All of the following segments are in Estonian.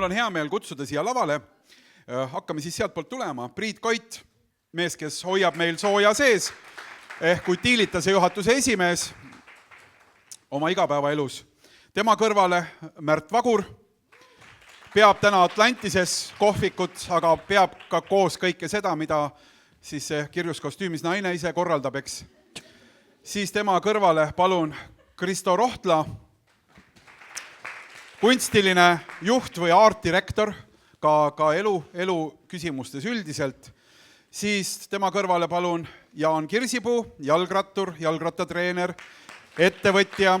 on hea meel kutsuda siia lavale. Hakkame siis sealt poolt tulema. Priit Koit, mees, kes hoiab meil sooja sees, ehk Utilitase juhatuse esimees oma igapäevaelus. Tema kõrvale Märt Vagur, peab täna Atlantises kohvikut, aga peab ka koos kõike seda, mida siis see kirjuskostüümis naine ise korraldab, eks. Siis tema kõrvale palun Kristo Rohtla, kunstiline juht või aartdirektor, ka elu küsimustes üldiselt. Siis tema kõrvale palun Jaan Kirsipuu, jalgrattur, jalgrattatreener, ettevõtja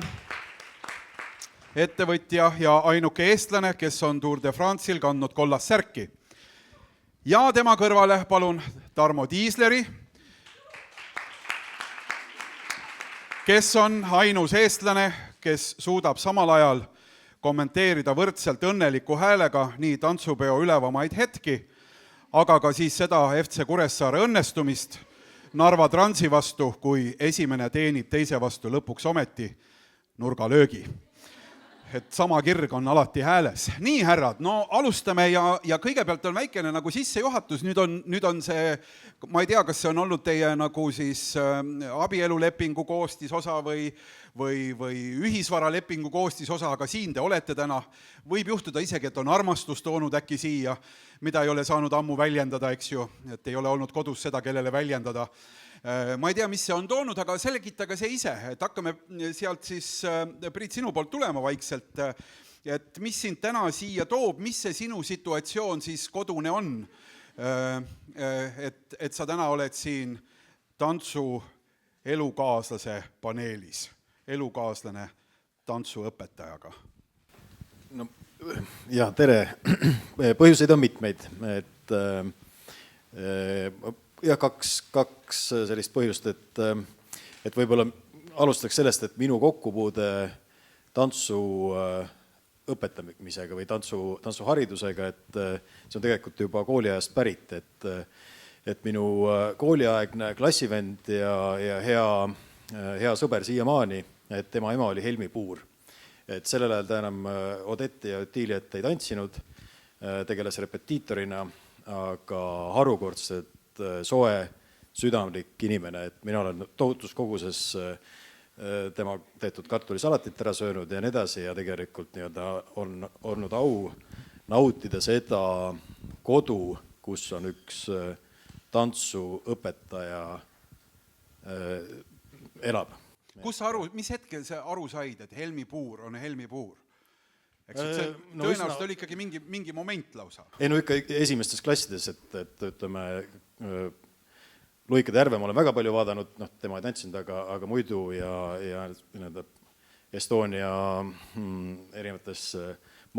ja ainuke eestlane, kes on Tour de France'il kandnud kollast särki. Ja tema kõrvale palun Tarmo Tiisleri, kes on ainus eestlane, kes suudab samal ajal kommenteerida võrdselt õnneliku häälega nii tantsupeo ülevamaid hetki, aga ka siis seda FC Kuressaare õnnestumist Narva Transi vastu, kui esimene teenib teise vastu lõpuks ometi nurgalöögi. Et sama kirg on alati hääles. Nii, härrad, no alustame ja kõigepealt on väikene nagu sissejuhatus. Nüüd on see, ma ei tea, kas see on olnud teie nagu siis abielulepingu koostisosa või ühisvaralepingu koostisosa, aga siin te olete täna. Võib juhtuda isegi, et on armastus toonud äkki siia, mida ei ole saanud ammu väljendada, eks ju, et ei ole olnud kodus seda, kellele väljendada. Ma ei tea, mis see on toonud, aga selgitage see ise, et hakkame sealt siis, Priit, sinu poolt tulema vaikselt, et mis sind täna siia toob, mis see sinu situatsioon siis kodune on, et sa täna oled siin tantsu elukaaslase paneelis, elukaaslane tantsuõpetajaga. No, ja, tere. Põhjuseid on mitmeid, et ja kaks sellist põhjust, et võib-olla alustaks sellest, et minu kokkupuude tantsu õpetamisega või tantsuharidusega, et see on tegelikult juba kooliajast pärit, et minu kooliaegne klassivend ja hea sõber siiamaani, et tema ema oli Helmi Puur. Et sellel ajal ta enam Odetti ja Utiliat ei tantsinud, tegeles repetiitorina, aga harukordselt soe, südamlik inimene, et mina olen tohutus koguses tema tehtud kartulisalatit ära söönud ja nii edasi ja tegelikult on olnud au nautida seda kodu, kus on üks tantsuõpetaja elab. Mis hetkel see aru said, et Helmi Puur on Helmi Puur? Tõenäoliselt oli ikkagi mingi moment lausa. Ei, no ikka esimestes klassides, et ütleme, Luikade Järve ma olen väga palju vaadanud, tema ei tantsinud, aga muidu ja Estonia erinevates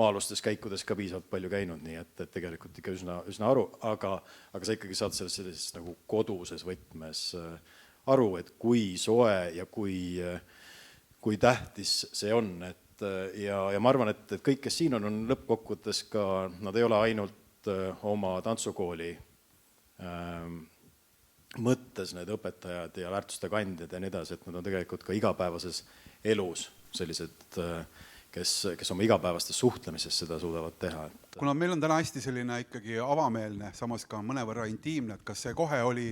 maalustes käikudes ka piisavalt palju käinud, nii et tegelikult ikka üsna aru, aga sa ikkagi saad sellises nagu koduses võtmes aru, et kui soe ja kui tähtis see on, ja ma arvan, et kõik, kes siin on lõppkokkuvõttes ka, nad ei ole ainult oma tantsukooli mõttes need õpetajad ja väärtuste kandjad ja nii edasi, et nad on tegelikult ka igapäevases elus sellised, kes oma igapäevastes suhtlemises seda suudavad teha. Kuna meil on täna hästi selline ikkagi avameelne, samas ka mõnevõrra intiimne, et kas see kohe oli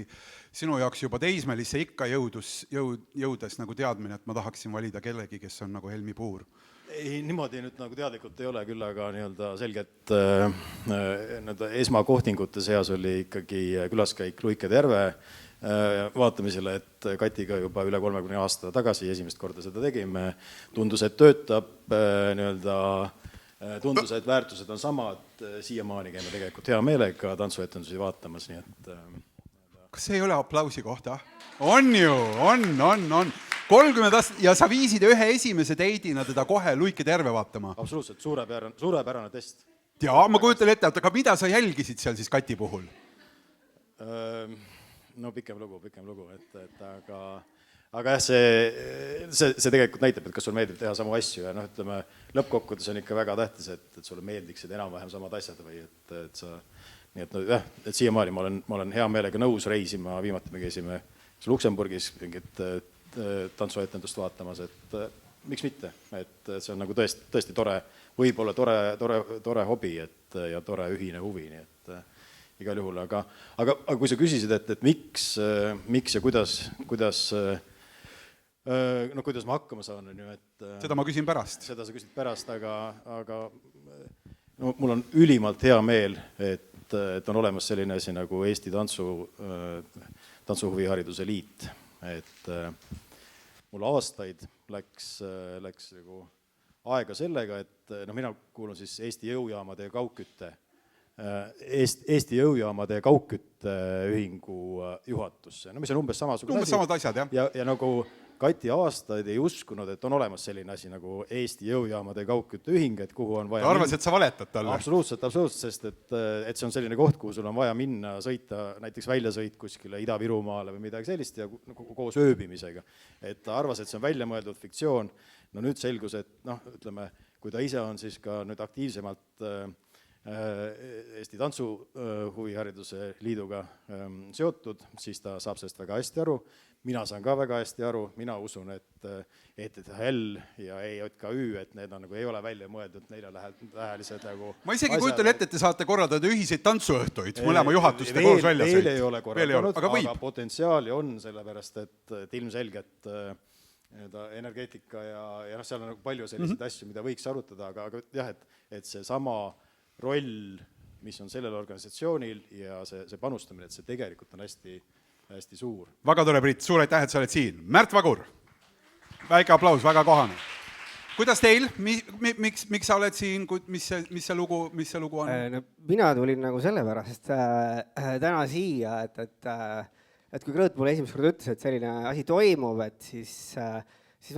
sinu jaoks juba teismelisse ikka jõudes nagu teadmine, et ma tahaksin valida kellegi, kes on nagu Helmi Puur? Ei, niimoodi nüüd nagu teadlikult ei ole küll, aga selgelt esmakohtingute seas oli ikkagi külaskäik Luikade Järve vaatamisele, et Katiga juba üle 30 aasta tagasi esimest korda seda tegime. Tundus, et töötab, tundus, et väärtused on samad, siiamaani käime tegelikult hea meelega tantsuetendusi vaatamas, nii et... Kas see ei ole aplausi kohta? On ju, on. 30 aastat ja sa viisid ühe esimese teidina teda kohe Luikade Järve vaatama. Absoluutselt, suurepärane test. Ja ma kujutan ette, aga mida sa jälgisid seal siis Kati puhul? No pikem lugu, aga jah, see tegelikult näitab, et kas sul meeldib teha samu asju ja ütleme, lõppkokkuvõttes on ikka väga tähtis, et sulle meeldiksid enam-vähem samad asjad või et sa, nii et siiamaani ma olen hea meelega nõus reisima, viimati me käisime Luksemburgis mingit tantsuetendust vaatamas, et miks mitte, et see on nagu tõesti tore võib-olla tore hobi ja tore ühine huvi, nii et igal juhul, aga kui sa küsisid, et miks ja kuidas ma hakkama saan, on ju, et seda ma küsin pärast. Seda sa küsid pärast, aga no, mul on ülimalt hea meel, et on olemas selline asi nagu Eesti Tantsuhuvihariduse Liit, et mul aastaid läks nagu aega sellega, et mina kuulun siis Eesti Jõujaamade ja Kaugkütte ühingu juhatusse, mis on umbes samasugune asi. Samad asjad, jah. Ja nagu Kati aastaid ei uskunud, et on olemas selline asi nagu Eesti Jõujaamade ja Kaugkütte ühing, et kuhu on vaja arvas, et sa valetad talle. Absoluutselt, sest et see on selline koht, kuhu sul on vaja minna, sõita, näiteks väljasõit kuskile Ida-Virumaale või midagi sellist ja koos ööbimisega. Et ta arvas, et see on väljamõeldud fiktsioon. No nüüd selgus, et ütleme, kui ta ise on siis ka nüüd aktiivsemalt Eesti Tantsuhuvihariduse Liiduga seotud, siis ta saab sellest väga hästi aru. Mina saan ka väga hästi aru, mina usun, et ETHL ja EJKÜ, et need on, nagu ei ole välja mõeldud neljatähelised nagu ma isegi kujutan ette, et te saate korraldada ühiseid tantsuõhtuid mõlema juhatuste koos välja sõit. Veel ei ole korraldanud, aga potentsiaali on sellepärast, et ilmselgelt energeetika ja seal on palju selliseid asju, mida võiks arutada, aga jah, et see sama roll, mis on sellel organisatsioonil ja see panustamine, et see tegelikult on hästi suur. Väga tore, Priit, suur aitäh, et sa oled siin. Märt Vagur, väike aplaus, väga kohane. Kuidas teil? Miks sa oled siin? Mis see lugu on? No, mina tulin nagu sellepärast täna siia, et kui Krõõt mulle esimest korda ütles, et selline asi toimub, et siis ma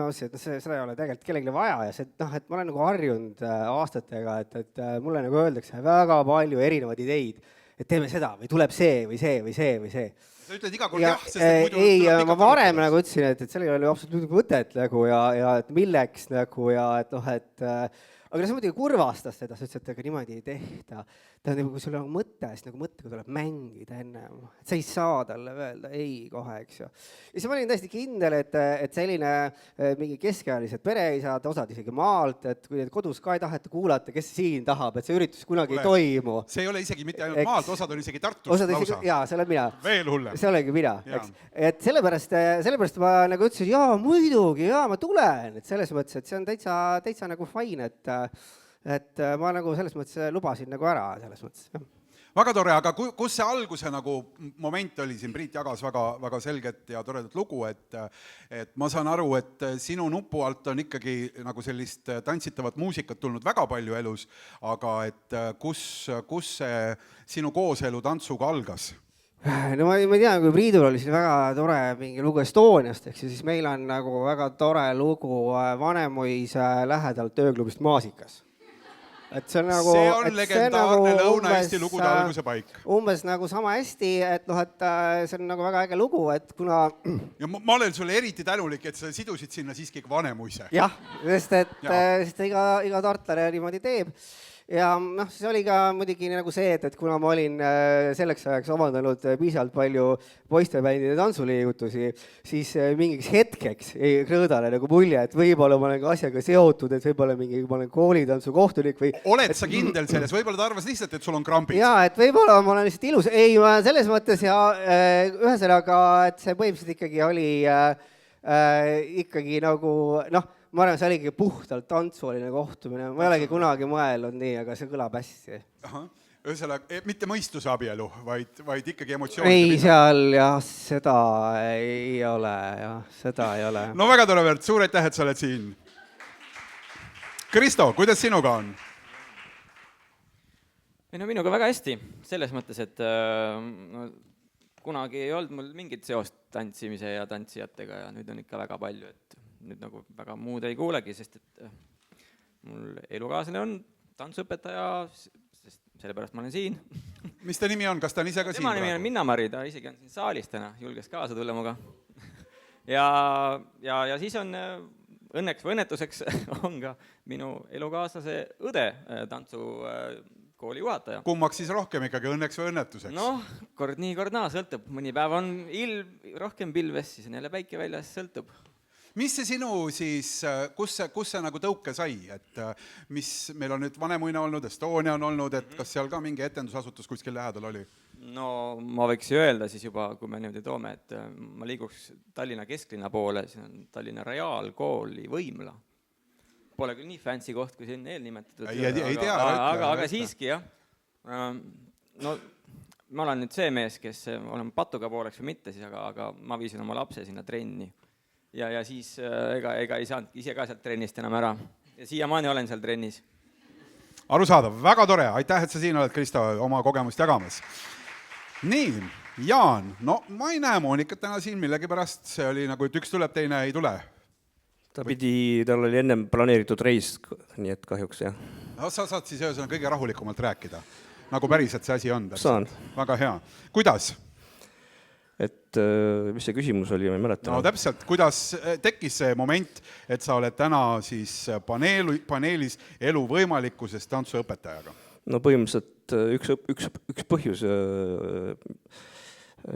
mõtlesin, et seda ei ole tegelikult kellelegi vaja ja see, et ma olen nagu harjunud aastatega, et mulle nagu öeldakse väga palju erinevaid ideid, et teeme seda või tuleb see või see või see või see. Sa ütled iga kord jah, sest muidu... Ei, ma varem nagu ütlesin, et sellel oli absoluutselt mõtet nagu ja et milleks nagu ja et aga see muidugi kurvastas seda, sa ütlesid, et ega niimoodi ei tehta. Tähendab, kui sul on mõte, siis nagu mõttega tuleb mängida enne. Et sa ei saa talle öelda ei kohe, eks ju. Ja siis ma olin täiesti kindel, et selline mingi keskealised pereisad, osad isegi maalt, et kui kodus ka ei taheta kuulata, kes siin tahab, et see üritus kunagi ei toimu. See ei ole isegi mitte ainult maalt, osad on isegi Tartust lausa. Jaa, see olen mina. Veel hullem. See olegi mina, eks. Et sellepärast ma nagu ütlesin, jaa, muidugi, jaa, ma tulen. Et selles mõttes, et see on täitsa nagu fine, et ma nagu selles mõttes lubasin nagu ära selles mõttes. Väga tore, aga kus see alguse nagu moment oli siin? Priit jagas väga selget ja toredat lugu, et ma saan aru, et sinu nupu alt on ikkagi nagu sellist tantsitavat muusikat tulnud väga palju elus, aga et kus see sinu kooselu tantsuga algas? No ma ei tea, kui Priidul oli siin väga tore mingi lugu Estoniast, eks siis meil on nagu väga tore lugu Vanemuise lähedalt tööklubist Maasikas. Et see on legendaarne Lõuna-Eesti lugude alguse paik. Umbes nagu sama hästi, et see on nagu väga äge lugu, et kuna... Ja ma olen sulle eriti tänulik, et sa sidusid sinna siiski Vanemuise. Jah, sest iga tartlane niimoodi teeb. Ja siis oli ka muidugi nagu see, et kuna ma olin selleks ajaks omandanud piisavalt palju poistebändide tantsuliigutusi, siis mingiks hetkeks ei Krõõdale nagu mulje, et võib-olla ma olen ka asjaga seotud, et võib-olla ma olen koolitantsu kohtunik või... Oled sa kindel selles? Võib-olla ta arvas lihtsalt, et sul on krambid? Jaa, et võib-olla ma olen lihtsalt ilus. Ei, ma selles mõttes ja ühesõnaga, et see põhimõtteliselt ikkagi oli ikkagi nagu, ma arvan, see oligi puhtalt tantsuoline kohtumine. Ma ei olegi kunagi mõelnud nii, aga see kõlab hästi. Ühesõnaga, mitte mõistuse abielu, vaid ikkagi emotsioonid. Ei, seal jah, seda ei ole. No väga tore, Vert, suur aitäh, et sa oled siin. Kristo, kuidas sinuga on? No minuga väga hästi, selles mõttes, et kunagi ei olnud mul mingit seost tantsimise ja tantsijatega ja nüüd on ikka väga palju, et nüüd nagu väga muud ei kuulegi, sest et mul elukaaslane on tantsuõpetaja, sest sellepärast ma olen siin. Mis ta nimi on? Kas ta on ise ka siin? Tema nimi on Minna-Mari, ta isegi on siin saalis täna, julges kaasa tulla muga. Ja siis on õnneks või õnnetuseks on ka minu elukaaslase õde tantsukooli juhataja. Kummaks siis rohkem ikkagi, õnneks või õnnetuseks? Noh, kord nii, kord naa, sõltub. Mõni päev on rohkem pilves, siis on jälle päike väljas, sõltub. mis see sinu siis, kus see nagu tõuke sai, et mis meil on nüüd Vanemuine olnud, Estonia on olnud, et kas seal ka mingi etendusasutus kuskil lähedal oli? No ma võiks ju öelda siis juba, kui me niimoodi toome, et ma liiguks Tallinna kesklinna poole, see on Tallinna Reaalkooli Võimla. Pole küll nii fancy koht, kui siin eelnimetatud. Ei tea, aga siiski, jah. No ma olen nüüd see mees, kes olen patuga pooleks või mitte, siis, aga ma viisin oma lapse sinna trenni. Ja siis ega ei saanud ise ka sealt trennist enam ära. Ja siiamaani olen seal trennis. Arusaadav, väga tore, aitäh, et sa siin oled, Kristo, oma kogemust jagamas. Nii, Jaan, no ma ei näe Moonikat täna siin millegipärast, see oli nagu, et üks tuleb, teine ei tule. Tal oli ennem planeeritud reis, nii et kahjuks, jah. No, sa saad siis öösena kõige rahulikumalt rääkida, nagu päriselt see asi on. Saan. Väga hea. Kuidas? Et mis see küsimus oli, ma ei mäleta. No täpselt, kuidas tekkis see moment, et sa oled täna siis paneelis elu võimalikkusest tantsuõpetajaga? No põhimõtteliselt üks põhjus,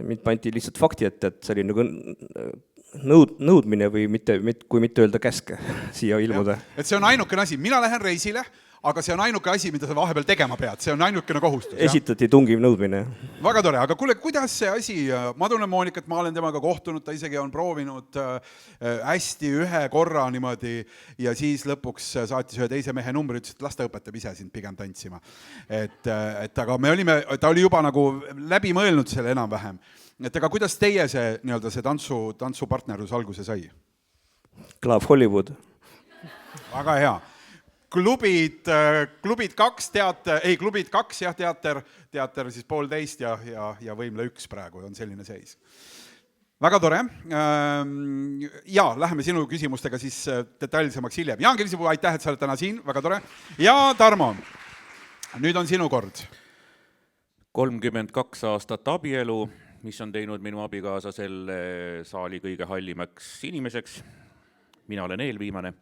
mind panti lihtsalt fakti, et see oli nagu nõudmine või kui mitte öelda käske siia ilmuda. Et see on ainukene asi, mina lähen reisile, aga see on ainuke asi, mida sa vahepeal tegema pead, see on ainukene kohustus. Esitati tungiv nõudmine. Väga tore, aga kuule, kuidas see asi, ma tunnen Moonikat, ma olen temaga kohtunud, ta isegi on proovinud hästi ühe korra niimoodi ja siis lõpuks saatis ühe teise mehe numbri, ütles, et las ta õpetab ise sind pigem tantsima. Aga ta oli juba nagu läbi mõelnud selle enam-vähem. Et aga kuidas teie see tantsupartnerlus alguse sai? Club Hollywood. Väga hea. Klubid 2 teater siis 1,5 ja Võimla 1 praegu on selline seis. Väga tore. Ja läheme sinu küsimustega siis detailsemaks hiljem. Jaan Kirsipuu, aitäh, et sa oled täna siin, väga tore. Ja Tarmo, nüüd on sinu kord. 32 aastat abielu, mis on teinud minu abikaasa selle saali kõige hallimaks inimeseks. Mina olen eelviimane.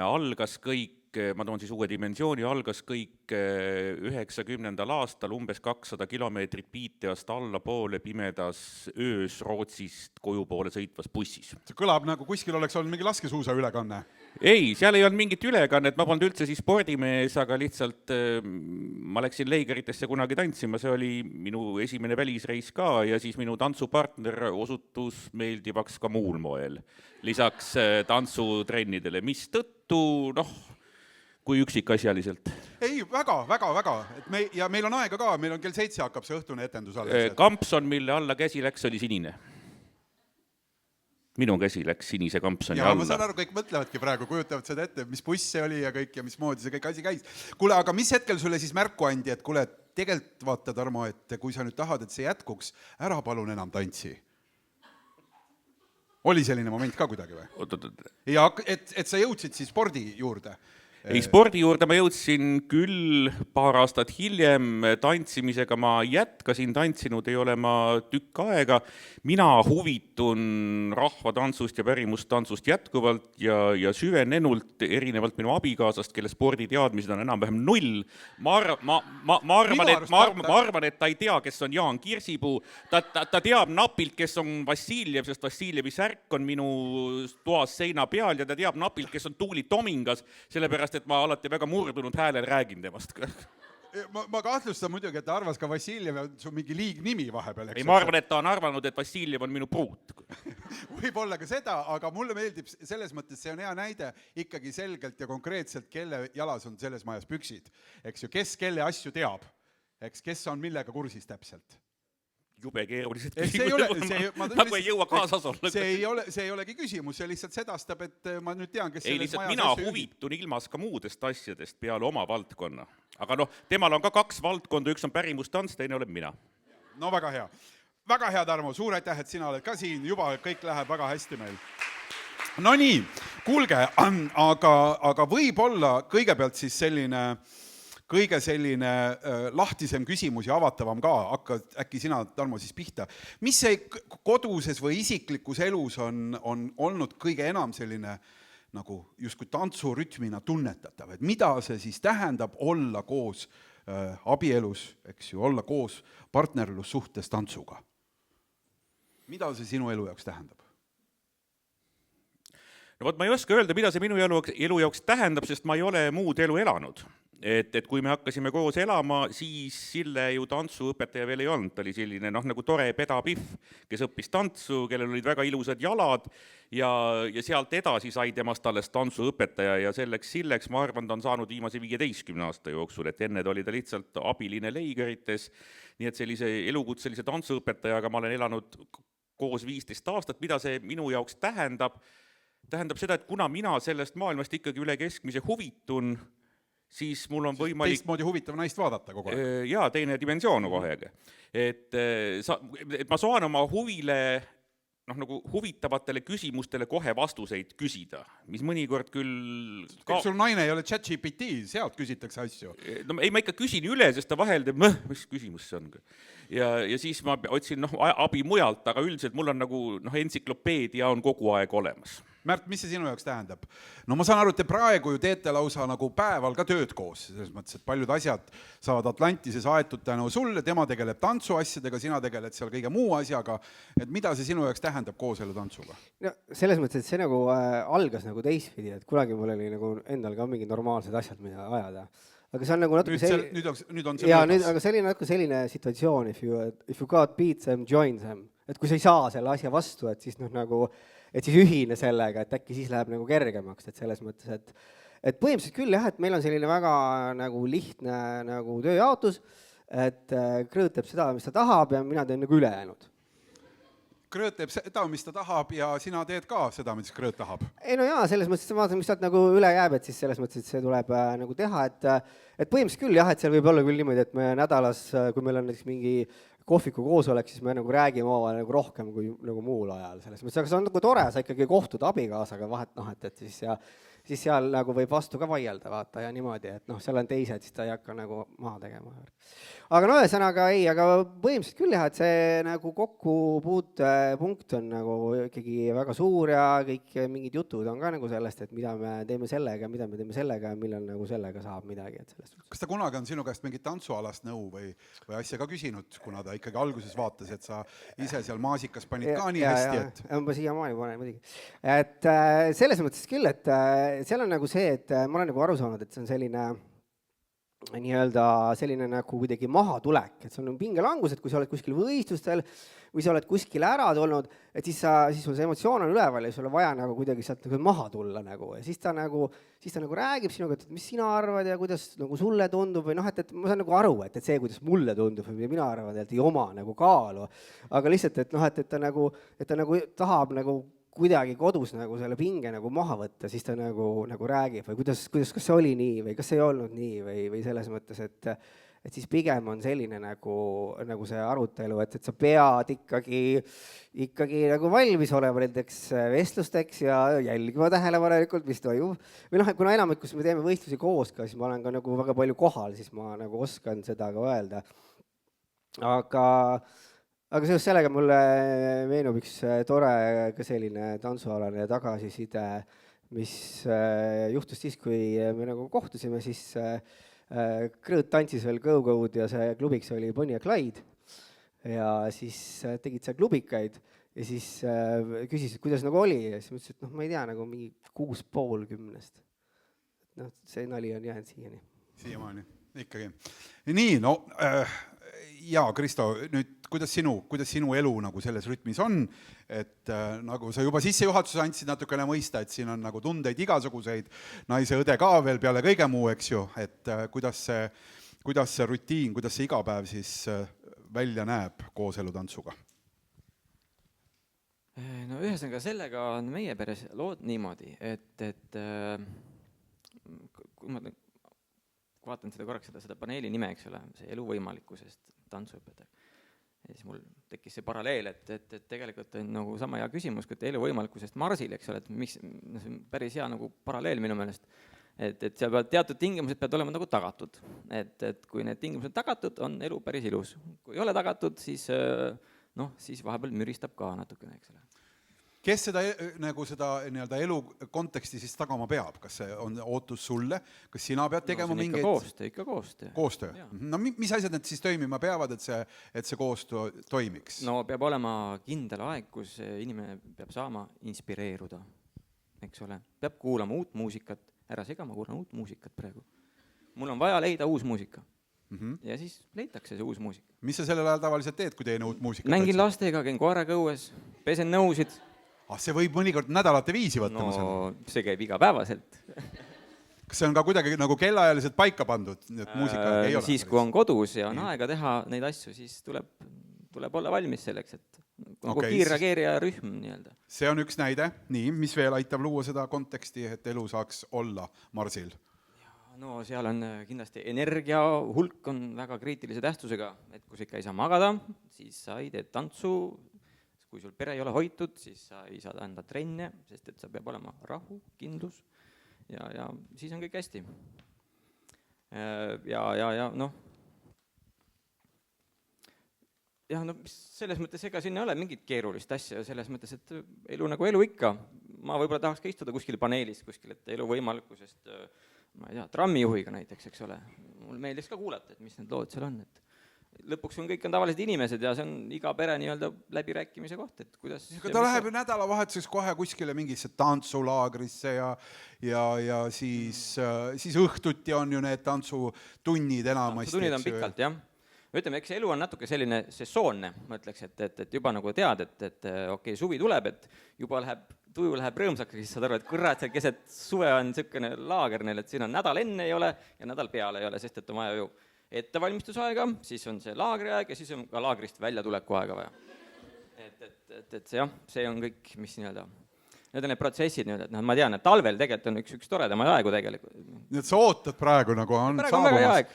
Algas kõik, ma toon siis uue dimensiooni, algas kõik 90. aastal umbes 200 kilomeetrit Piiteast alla poole pimedas öös Rootsist koju poole sõitvas bussis. See kõlab nagu kuskil oleks olnud mingi laskesuusa ülekanne. Ei, seal ei olnud mingit ülekannet, ma polnud üldse siis spordimees, aga lihtsalt ma läksin Leigeritesse kunagi tantsima, see oli minu esimene välisreis ka ja siis minu tantsupartner osutus meeldivaks ka muul moel. Lisaks tantsutrennidele, mis tõttu, kui üksikasjaliselt. Ei, väga. Ja meil on aega ka, meil on kell 7 hakkab see õhtune etendus alles. Kampson, mille alla käsi läks, oli sinine. Minu käsi läks sinise kampsoni alla. Ja ma saan aru, kõik mõtlevadki praegu, kujutavad seda ette, mis buss see oli ja kõik ja mismoodi see kõik asi käis. Kuule, aga mis hetkel sulle siis märku andi, et kuule, tegelikult vaata, Tarmo, et kui sa nüüd tahad, et see jätkuks, ära palun enam tantsi. Oli selline moment ka kuidagi või? Ja et sa jõudsid siis spordi juurde? Ei, spordi juurde ma jõudsin küll paar aastat hiljem, tantsimisega ma jätkasin, tantsinud ei ole ma tükk aega. Mina huvitun rahvatantsust ja pärimustantsust jätkuvalt ja süvenenult erinevalt minu abikaasast, kelle sporditeadmised on enam-vähem 0. Ma arvan, et ta ei tea, kes on Jaan Kirsipuu. Ta teab napilt, kes on Vassiljev, sest Vassiljevi särk on minu toas seina peal ja ta teab napilt, kes on Tuuli Tomingas, sellepärast et ma alati väga murdunud häälel räägin temast. Ma kahtlustan muidugi, et ta arvas ka Vassiljev on su mingi liignimi vahepeal. Ei, ma arvan, et ta on arvanud, et Vassiljev on minu pruut. Võib olla ka seda, aga mulle meeldib selles mõttes, see on hea näide ikkagi selgelt ja konkreetselt, kelle jalas on selles majas püksid. Eks ju, kes kelle asju teab, eks kes on millega kursis täpselt. Jube keerulised küsimused, nagu ei jõua kaasas olla. See ei olegi küsimus, see lihtsalt sedastab, et ma nüüd tean, kes ei, lihtsalt mina huvitun ilmas ka muudest asjadest peale oma valdkonna. Aga temal on ka 2 valdkonda, üks on pärimustants, teine olen mina. No väga hea. Väga hea, Tarmo, suur aitäh, et sina oled ka siin, juba kõik läheb väga hästi meil. No nii, kuulge, aga võib-olla kõigepealt siis kõige selline lahtisem küsimus ja avatavam ka, äkki sina, Tarmo, siis pihta. Mis see koduses või isiklikus elus on olnud kõige enam selline nagu justkui tantsurütmina tunnetatav, et mida see siis tähendab olla koos abielus, eks ju, olla koos partnerlussuhtes tantsuga? Mida see sinu elu jaoks tähendab? no vot, ma ei oska öelda, mida see minu elu jaoks tähendab, sest ma ei ole muud elu elanud. Et kui me hakkasime koos elama, siis Sille ju tantsuõpetaja veel ei olnud, ta oli selline nagu tore pedapihv, kes õppis tantsu, kellel olid väga ilusad jalad ja sealt edasi sai temast alles tantsuõpetaja ja Silleks, ma arvan, ta on saanud viimase 15 aasta jooksul, et enne oli ta lihtsalt abiline leigerites, nii et sellise elukutselise tantsuõpetajaga ma olen elanud koos 15 aastat, mida see minu jaoks tähendab seda, et kuna mina sellest maailmast ikkagi üle keskmise huvitun, siis mul on võimalik... Teistmoodi huvitav naist vaadata kogu aeg. Jaa, teine dimensioon kogu aeg. Et ma saan oma huvile, nagu huvitavatele küsimustele kohe vastuseid küsida, mis mõnikord küll... Sul naine ei ole ChatGPT, sealt küsitakse asju. No ei, ma ikka küsin üle, sest ta vahel teeb, mis küsimus see on. Ja siis ma otsin abi mujalt, aga üldiselt mul on nagu entsüklopeedia on kogu aeg olemas. Märt, mis see sinu jaoks tähendab? No ma saan aru, et te praegu ju teete lausa nagu päeval ka tööd koos, selles mõttes, et paljud asjad saavad Atlantises aetud tänu sulle, tema tegeleb tantsuasjadega, sina tegeled seal kõige muu asjaga, et mida see sinu jaoks tähendab koos selle tantsuga? No selles mõttes, et see nagu algas nagu teistpidi, et kunagi mul oli nagu endal ka mingid normaalsed asjad, mida ajada. Aga see on nagu natuke nüüd on see mõõdas. Aga selline situatsioon, if you got beat them, join them. Et kui sa ei saa selle asja vastu, et siis et siis ühine sellega, et äkki siis läheb nagu kergemaks, et selles mõttes, et põhimõtteliselt küll jah, et meil on selline väga nagu lihtne nagu tööjaotus, et Krõõt teeb seda, mis ta tahab ja mina teen nagu ülejäänud. Krõõt teeb seda, mis ta tahab ja sina teed ka seda, mis Krõõt tahab. Ei no jaa, selles mõttes, et vaatan, mis talt nagu üle jääb, et siis selles mõttes, et see tuleb nagu teha, et põhimõtteliselt küll jah, et seal võib olla küll niimoodi, et me nädalas, kui meil on näiteks mingi kohviku koosolek, siis me nagu räägime omavahel nagu rohkem kui nagu muul ajal selles mõttes, aga see on nagu tore, sa ikkagi kohtud abikaasaga vahet, et siis seal nagu võib vastu ka vaielda, vaata, ja niimoodi, et seal on teised, siis ta ei hakka nagu maha tegema. Aga no ühesõnaga ei, aga põhimõtteliselt küll jah, et see nagu kokkupuutepunkt on nagu ikkagi väga suur ja kõik mingid jutud on ka nagu sellest, et mida me teeme sellega, mida me teeme sellega ja millal nagu sellega saab midagi. Et sellest. Kas ta kunagi on sinu käest mingit tantsualast nõu või asja ka küsinud, kuna ta ikkagi alguses vaatas, et sa ise seal maasikas panid ka nii hästi, et... Ma siiamaani panen muidugi. Et selles mõttes küll, et seal on nagu see, et ma olen nagu aru saanud, et see on selline nagu kuidagi mahatulek, et see on pingelangus, et kui sa oled kuskil võistlustel või sa oled kuskil ära tulnud, et siis sul see emotsioon on üleval ja sul on vaja nagu kuidagi sealt nagu maha tulla nagu ja siis ta nagu räägib sinuga, et mis sina arvad ja kuidas nagu sulle tundub või et ma saan nagu aru, et see, kuidas mulle tundub või mida mina arvan, et ei oma nagu kaalu, aga lihtsalt, et ta nagu tahab nagu kuidagi kodus nagu selle pinge nagu maha võtta, siis ta nagu räägib või kas see oli nii või kas see ei olnud nii või selles mõttes, et siis pigem on selline nagu see arutelu, et sa pead ikkagi nagu valmis olema nendeks vestlusteks ja jälgima tähelepanelikult, mis toimub. Või kuna enamikus me teeme võistlusi koos ka, siis ma olen ka nagu väga palju kohal, siis ma nagu oskan seda ka öelda. Aga seoses sellega mulle meenub üks tore ka selline tantsualane tagasiside, mis juhtus siis, kui me nagu kohtusime, siis Krõõt tantsis veel Go-Go'd ja see klubiks oli Bonnie ja Clyde ja siis tegid seal klubikaid ja siis küsis, et kuidas nagu oli ja siis ma ütlesin, et ma ei tea, nagu mingi 6,5 see nali on jäänud siiani. Siiamaani, ikkagi. Nii, jaa, Kristo, nüüd kuidas sinu elu nagu selles rütmis on, et nagu sa juba sissejuhatuse andsid natukene mõista, et siin on nagu tundeid igasuguseid, naise õde ka veel peale kõige muu, eks ju, et kuidas see rutiin, kuidas see igapäev siis välja näeb koos elutantsuga? No ühesõnaga sellega on meie peres lood niimoodi, et kui ma vaatan seda korraks seda paneeli nime, eks ole, see elu võimalikkusest tantsuõpetaja. Ja siis mul tekkis see paralleel, et tegelikult on nagu sama hea küsimus, kui elu võimalikkusest Marsil, eks ole, et miks, see on päris hea nagu paralleel minu meelest, et seal peavad teatud tingimused peavad olema nagu tagatud. Et kui need tingimused tagatud, on elu päris ilus. Kui ei ole tagatud, siis vahepeal müristab ka natukene, eks ole. Kes seda nii-öelda elu konteksti siis tagama peab? Kas see on ootus sulle? Kas sina pead tegema mingeid... Ikka koostöö. Koostöö? No mis asjad need siis toimima peavad, et see koostöö toimiks? No peab olema kindel aeg, kus inimene peab saama inspireeruda. eks ole, peab kuulama uut muusikat, ära sega, ma kuulan uut muusikat praegu. Mul on vaja leida uus muusika. Ja siis leitakse see uus muusika. mis sa sellel ajal tavaliselt teed, kui teine uut muusikat Mängin lastega, käin koeraga õues, pesen nõusid. see võib mõnikord nädalate viisi võtta, ma saan. No see käib igapäevaselt. Kas see on ka kuidagi nagu kellaajaliselt paika pandud, et muusika ei ole? Siis, kui on kodus ja on aega teha neid asju, siis tuleb olla valmis selleks, et nagu kiirreageerija rühm nii-öelda. See on üks näide. Nii, mis veel aitab luua seda konteksti, et elu saaks olla Marsil? No seal on kindlasti energia hulk on väga kriitilise tähtsusega, et kui sa ikka ei saa magada, siis sa ei tee tantsu, kui sul pere ei ole hoitud, siis sa ei saa anda trenne, sest et sa peab olema rahu, kindlus ja siis on kõik hästi. Ja noh, selles mõttes ega siin ei ole mingit keerulist asja, selles mõttes, et elu nagu elu ikka. Ma võib-olla tahaks ka istuda kuskil paneelis, kuskil, et elu võimalikkusest, ma ei tea, trammijuhiga näiteks, eks ole. Mul meeldiks ka kuulata, et mis need lood seal on. Et lõpuks on kõik on tavalised inimesed ja see on iga pere nii-öelda läbirääkimise koht, et kuidas... Ta läheb ju nädalavahetuseks kohe kuskile mingisse tantsulaagrisse ja siis õhtuti on ju need tantsutunnid enamasti. Tantsutunnid on pikalt, jah. Ütleme, eks elu on natuke selline sesoonne, ma ütleks, et juba nagu tead, et okei, suvi tuleb, et juba tuju läheb rõõmsaks, siis saad aru, et kurat, see keset suve on niisugune laager neil, et siin on nädal enne ei ole ja nädal peale ei ole, sest et on vaja ju ettevalmistusaega, siis on see laagriaeg ja siis on ka laagrist väljatuleku aega vaja. Et see on kõik, mis nii-öelda... Need on need protsessid nüüd, et ma tean, et talvel tegelikult on üks toredama aegu tegelikult. Nii et sa ootad praegu nagu on saabumas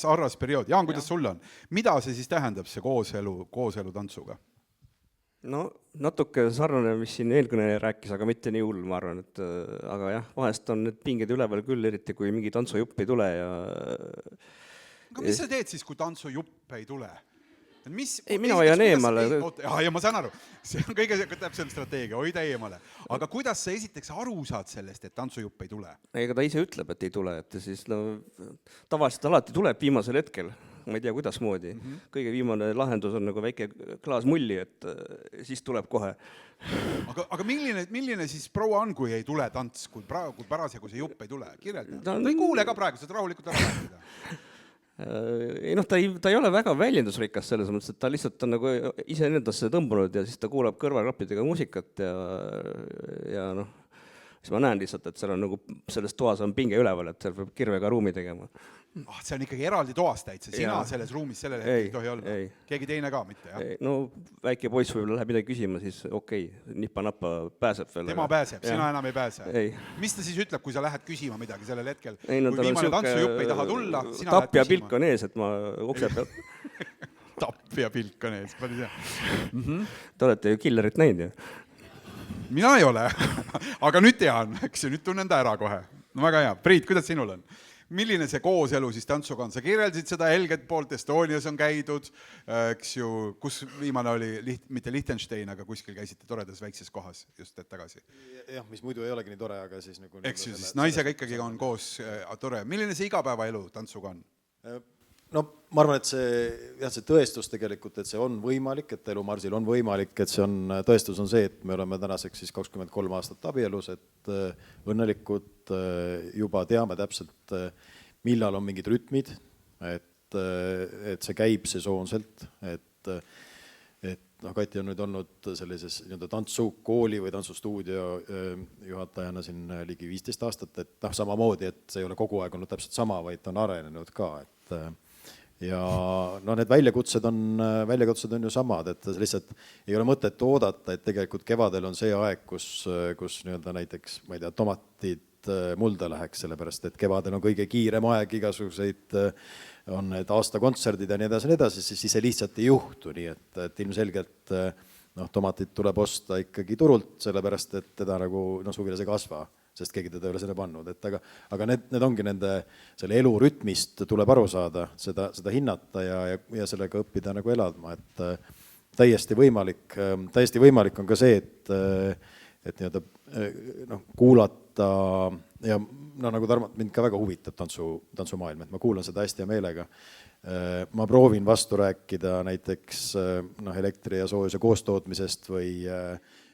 harras periood. Jaan, kuidas sul on? Mida see siis tähendab, see kooselu tantsuga? No natuke sarnane, mis siin eelkõne rääkis, aga mitte nii hull, ma arvan, et aga jah, vahest on need pinged üleval küll, eriti kui mingi tantsujupp ei tule ja... Aga mis sa teed siis, kui tantsujupp ei tule? Ei, mina hoian eemale. Ja ma saan aru, see on kõige täpsem strateegia, hoida eemale. Aga kuidas sa esiteks aru saad sellest, et tantsujupp ei tule? Ega ta ise ütleb, et ei tule, et siis tavaliselt alati tuleb viimasel hetkel. Ma ei tea, kuidas moodi. Kõige viimane lahendus on nagu väike klaas mulli, et siis tuleb kohe. Aga milline siis proua on, kui ei tule tants, kui parasjagu see jupp ei tule? Kirjelda. Ta ei kuule ka praegu, saad rahulikult ära rääkida. Ei ta ei ole väga väljendusrikas selles mõttes, et ta lihtsalt on nagu iseendasse tõmbunud ja siis ta kuulab kõrvaklappidega muusikat ja noh, siis ma näen lihtsalt, et seal on nagu selles toas on pinge üleval, et seal peab kirvega ruumi tegema. See on ikkagi eraldi toas täitsa, sina selles ruumis sellele hetkel ei tohi olla. Keegi teine ka mitte, jah? No väike poiss võib-olla läheb midagi küsima, siis okei, nippa-nappa pääseb veel. Tema pääseb, sina enam ei pääse. Mis ta siis ütleb, kui sa lähed küsima midagi sellel hetkel? Kui viimane tantsujupp ei taha tulla, sina lähed küsima. Tapp ja pilk on ees, et ma ukse peal. Tapp ja pilk on ees, päris hea. Te olete ju killerit näinud ju? Mina ei ole, aga nüüd tean, eks ju, nüüd tunnen ta ära kohe. No väga hea. Priit, kuidas sinul on? Milline see kooselu siis tantsuga on? Sa kirjeldasid seda Helget poolt, Estonias on käidud, eks ju, kus viimane oli, mitte Liechtenstein, aga kuskil käisite toredas väikses kohas just tagasi. Jah, mis muidu ei olegi nii tore, aga siis nagu... Eks ju, siis naisega ikkagi on koos tore. Milline see igapäevaelu tantsuga on? No ma arvan, et see tõestus tegelikult, et see on võimalik, et elu Marsil on võimalik, et tõestus on see, et me oleme tänaseks siis 23 aastat abielus, et õnnelikult juba teame täpselt, millal on mingid rütmid, et see käib sesoonselt, et Kati on nüüd olnud sellises tantsukooli või tantsustuudio juhatajana siin ligi 15 aastat, et samamoodi, et see ei ole kogu aeg olnud täpselt sama, vaid ta on arenenud ka, et ja need väljakutsed on ju samad, et lihtsalt ei ole mõtet oodata, et tegelikult kevadel on see aeg, kus näiteks, ma ei tea, tomatid mulda läheks, sellepärast, et kevadel on kõige kiirem aeg, igasuguseid on need aastakontserdid ja nii edasi, siis see lihtsalt ei juhtu, nii et ilmselgelt tomatid tuleb osta ikkagi turult, sellepärast, et teda nagu suvilas ei kasva, sest keegi teda ei ole selle pannud, aga need ongi selle elu rütmist tuleb aru saada, seda hinnata ja sellega õppida nagu eladma, et täiesti võimalik on ka see, et kuulata ja nagu Tarmo, mind ka väga huvitab tantsumaailm, et ma kuulan seda hästi ja meelega. Ma proovin vastu rääkida näiteks elektri ja soojuse koostootmisest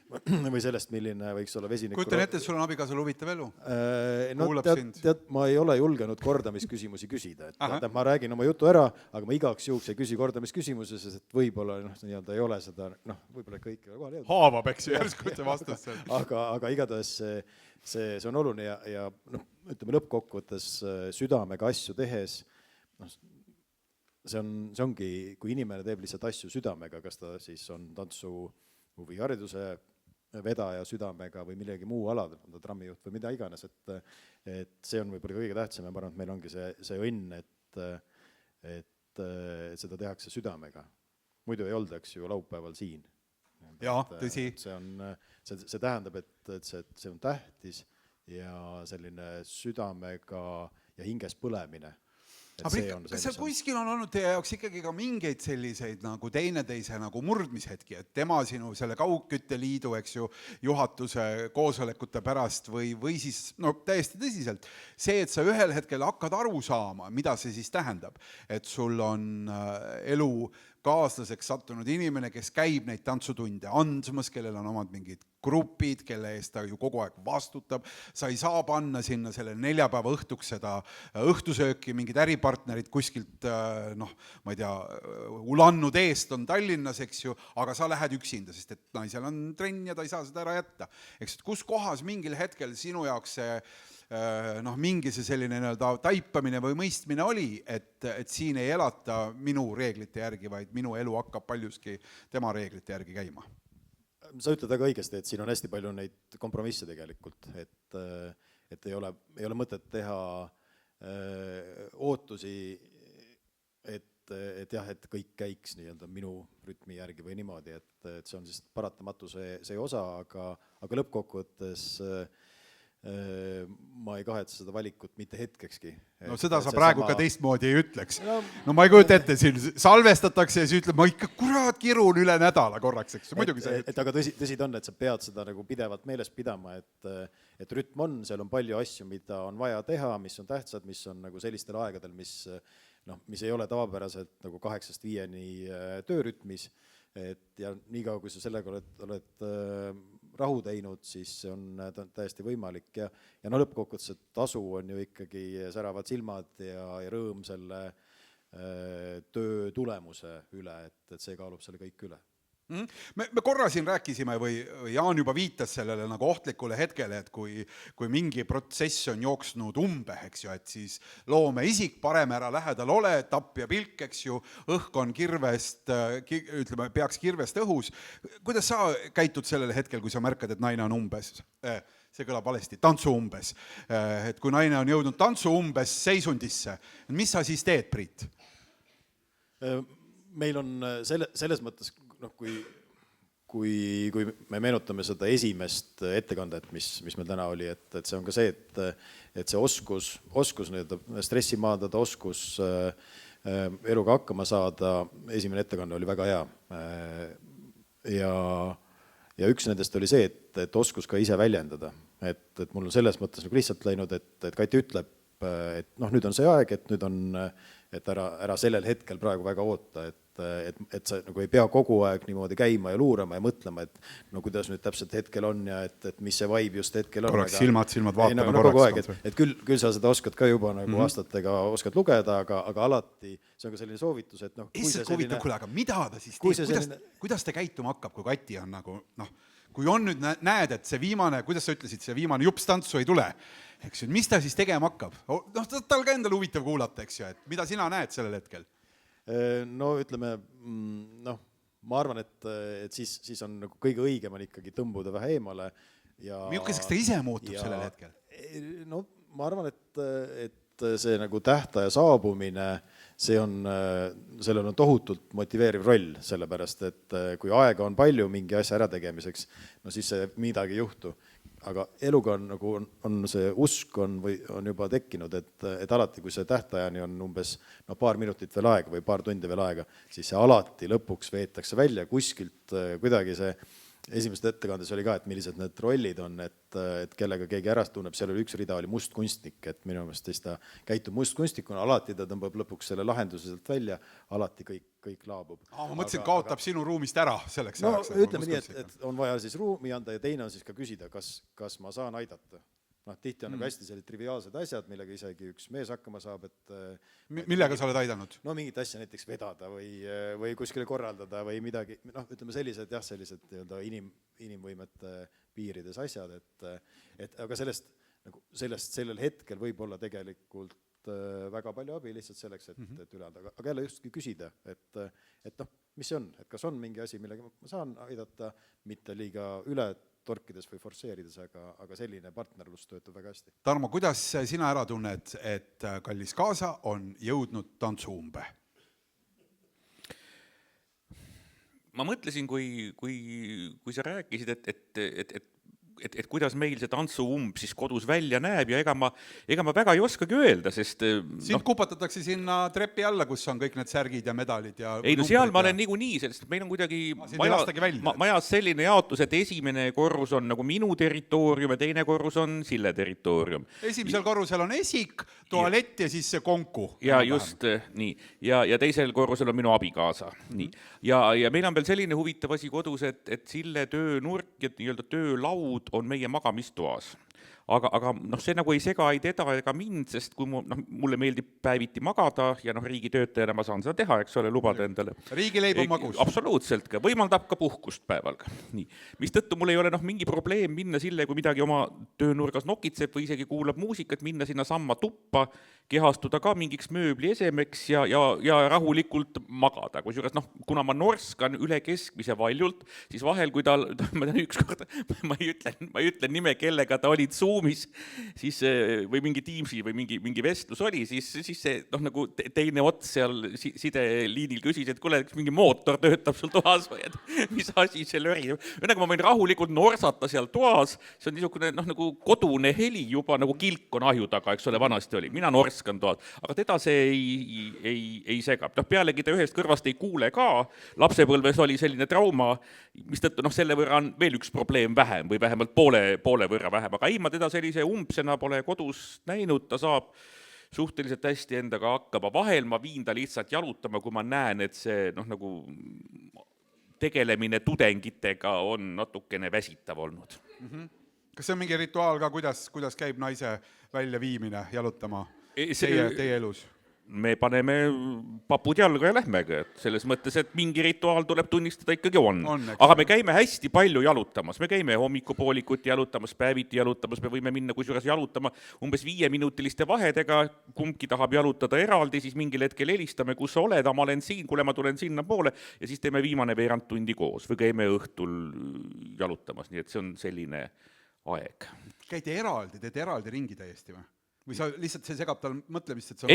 või sellest, milline võiks olla vesiniku... Kujutan ette, et sul on abikaasal huvitav elu. No, tead, ma ei ole julgenud kordamisküsimusi küsida. Ma räägin oma jutu ära, aga ma igaks juhuks ei küsi kordamisküsimusi, sest et võib-olla ei ole seda, võib-olla kõik ei ole kohal jõudnud. Haavab, eks ju, järsku see vastus. aga igatahes see on oluline ja ütleme lõppkokkuvõttes südamega asju tehes, see ongi, kui inimene teeb lihtsalt asju südamega, kas ta siis on tantsu või hariduse vedaja südamega või millegi muu alal, on ta trammijuht või mida iganes, et see on võib-olla kõige tähtsam ja ma arvan, et meil ongi see õnn, et seda tehakse südamega. Muidu ei olnud, eks ju, laupäeval siin. Jaa, tõsi. See tähendab, et see on tähtis ja selline südamega ja hinges põlemine. Kas seal kuskil on olnud teie jaoks ikkagi ka mingeid selliseid nagu teineteise nagu murdmishetki, et tema sinu selle kaugkütteliidu, eks ju, juhatuse koosolekute pärast või siis, täiesti tõsiselt, see, et sa ühel hetkel hakkad aru saama, mida see siis tähendab, et sul on elu kaaslaseks sattunud inimene, kes käib neid tantsutunde andmas, kellel on omad mingid grupid, kelle eest ta ju kogu aeg vastutab. Sa ei saa panna sinna selle neljapäeva õhtuks seda õhtusööki, mingid äripartnerid kuskilt, ma ei tea, ulannud eest on Tallinnas, eks ju, aga sa lähed üksinda, sest et naisel on trenn ja ta ei saa seda ära jätta. Eks, et kus kohas mingil hetkel sinu jaoks see mingi see selline taipamine või mõistmine oli, et siin ei elata minu reeglite järgi, vaid minu elu hakkab paljuski tema reeglite järgi käima. Sa ütled väga õigesti, et siin on hästi palju neid kompromisse tegelikult, et ei ole mõtet teha ootusi, et jah, et kõik käiks nii-öelda minu rütmi järgi või niimoodi, et see on siis paratamatu see osa, aga lõppkokkuvõttes ma ei kahetse seda valikut mitte hetkekski. No seda sa praegu ka teistmoodi ei ütleks. No ma ei kujuta ette, siin salvestatakse ja siis ütleb, ma ikka kurat kirun üle nädala korraks, eks. Muidugi see. Aga tõsi on, et sa pead seda nagu pidevalt meeles pidama, et rütm on, seal on palju asju, mida on vaja teha, mis on tähtsad, mis on nagu sellistel aegadel, mis ei ole tavapäraselt nagu 8-5 töörütmis, ja niikaua, kui sa sellega oled rahu teinud, siis see on täiesti võimalik ja lõppkokkuvõttes tasu on ju ikkagi säravad silmad ja rõõm selle töö tulemuse üle, et see kaalub selle kõik üle. Me korra siin rääkisime või Jaan juba viitas sellele nagu ohtlikule hetkele, et kui mingi protsess on jooksnud umbe, eks ju, et siis loome isik, parem ära lähedal ole, tapp ja pilk, eks ju, õhk on kirvest, ütleme, peaks kirvest õhus. Kuidas sa käitud sellel hetkel, kui sa märkad, et naine on umbes? See kõlab valesti, tantsu umbes. Et kui naine on jõudnud tantsu umbes seisundisse, mis sa siis teed, Priit? Meil on selles mõttes, kui me meenutame seda esimest ettekandet, mis meil täna oli, et see on ka see, et see oskus stressi maandada, oskus eluga hakkama saada, esimene ettekanne oli väga hea. Ja üks nendest oli see, et oskus ka ise väljendada. Et mul on selles mõttes nagu lihtsalt läinud, et Kati ütleb, et nüüd on see aeg, et nüüd on, et ära sellel hetkel praegu väga oota, et sa nagu ei pea kogu aeg niimoodi käima ja luurama ja mõtlema, et kuidas nüüd täpselt hetkel on ja et mis see vibe just hetkel on. Korraks silmad vaatama korraks. Et küll sa seda oskad ka juba nagu aastatega oskad lugeda, aga alati see on ka selline soovitus, et Issand huvitav, kuule, aga mida ta siis teeb? Kuidas ta käituma hakkab, kui Kati on nagu, kui on nüüd näed, et see viimane, kuidas sa ütlesid, see viimane jups tantsu ei tule, eks ju, mis ta siis tegema hakkab? Tal ka endale huvitav kuulata, eks ju, et mida sina näed sellel hetkel? No ütleme, ma arvan, et siis on nagu kõige õigem on ikkagi tõmbuda vähe eemale. Milliseks ta ise muutub sellel hetkel? No ma arvan, et see nagu tähtaja saabumine, sellel on tohutult motiveeriv roll, sellepärast, et kui aega on palju mingi asja ära tegemiseks, siis see midagi ei juhtu. Aga eluga on see usk on juba tekkinud, et alati, kui see tähtajani on umbes paar minutit veel aega või paar tundi veel aega, siis see alati lõpuks veetakse välja kuskilt kuidagi esimesed ettekandes oli ka, et millised need rollid on, et kellega keegi ära tunneb, seal oli üks rida oli must kunstnik, et minu meelest siis ta käitub must kunstnikuna, alati ta tõmbab lõpuks selle lahenduse sealt välja, alati kõik laabub. Ma mõtlesin, kaotab sinu ruumist ära selleks no ajaks. ütleme nii, et on vaja siis ruumi anda ja teine on siis ka küsida, kas ma saan aidata. Tihti on nagu hästi sellised triviaalsed asjad, millega isegi üks mees hakkama saab, et millega sa oled aidanud? no mingit asja näiteks vedada või kuskile korraldada või midagi, ütleme sellised jah, sellised nii-öelda inimvõimete piirides asjad, et aga sellest sellel hetkel võib olla tegelikult väga palju abi lihtsalt selleks, et üle anda, aga jälle justki küsida, et mis see on, et kas on mingi asi, millega ma saan aidata, mitte liiga üle torkides või forsseerides, aga selline partnerlus töötab väga hästi. Tarmo, kuidas sina ära tunned, et kallis kaasa on jõudnud tantsuumbe? Ma mõtlesin, kui sa rääkisid, et kuidas meil see tantsuumb siis kodus välja näeb ja ega ma väga ei oskagi öelda, sest Sind kupatatakse sinna trepi alla, kus on kõik need särgid ja medalid ja ei no seal ma olen niikuinii, sest meil on kuidagi majas selline jaotus, et esimene korrus on nagu minu territoorium ja teine korrus on Sille territoorium. Esimesel korrusel on esik, tualett ja siis see konku. Ja just nii. Ja teisel korrusel on minu abikaasa. Nii. Ja meil on veel selline huvitav asi kodus, et Sille töönurk ja nii-öelda töölaud on meie magamistoas. Aga see nagu ei sega ei teda ega mind, sest kui mulle meeldib päeviti magada ja riigitöötajana ma saan seda teha, eks ole, lubada endale. Riigileib on magus. Absoluutselt, võimaldab ka puhkust päeval. Nii. Mistõttu mul ei ole mingi probleem minna Sille, kui midagi oma töönurgas nokitseb või isegi kuulab muusikat, minna sinna samma tuppa, kehastuda ka mingiks mööbli esemeks ja rahulikult magada. Kusjuures, kuna ma norskan üle keskmise valjult, siis vahel, kui ma tean ükskord, ma ei ütlen nime, kellega ta olid Zoomis, siis, või mingi Teamsi või mingi vestlus oli, siis see nagu teine ots seal sideliinil küsis, et kuule, mingi mootor töötab sul toas või, et mis asi see löri. Ühesõnaga ma võin rahulikult norsata seal toas, see on niisugune nagu kodune heli juba nagu kilk on ahju taga, eks ole, vanasti oli. Mina norskan toas, aga teda see ei sega. Pealegi ta ühest kõrvast ei kuule ka, lapsepõlves oli selline trauma, mistõttu selle võrra on veel üks probleem vähem või vähemalt poole võrra vähem, aga ei, ma teda sellise umbsena pole kodus näinud, ta saab suhteliselt hästi endaga hakkama. Vahel ma viin ta lihtsalt jalutama, kui ma näen, et see nagu tegelemine tudengitega on natukene väsitav olnud. Kas see on mingi rituaal ka, kuidas käib naise välja viimine jalutama teie elus? Me paneme papud jalga ja lähmega, et selles mõttes, et mingi rituaal tuleb tunnistada ikkagi on. Aga me käime hästi palju jalutamas, me käime hommikupoolikut jalutamas, päeviti jalutamas, me võime minna kusjuures jalutama umbes 5-minutiliste vahedega, kumbki tahab jalutada eraldi, siis mingil hetkel helistame, kus sa oled, ma olen siin, kuule ma tulen sinna poole ja siis teeme viimane veerand tundi koos või käime õhtul jalutamas, nii et see on selline aeg. Käite teete eraldi ringi täiesti või? Või sa lihtsalt see segab tal mõtlemist, et sa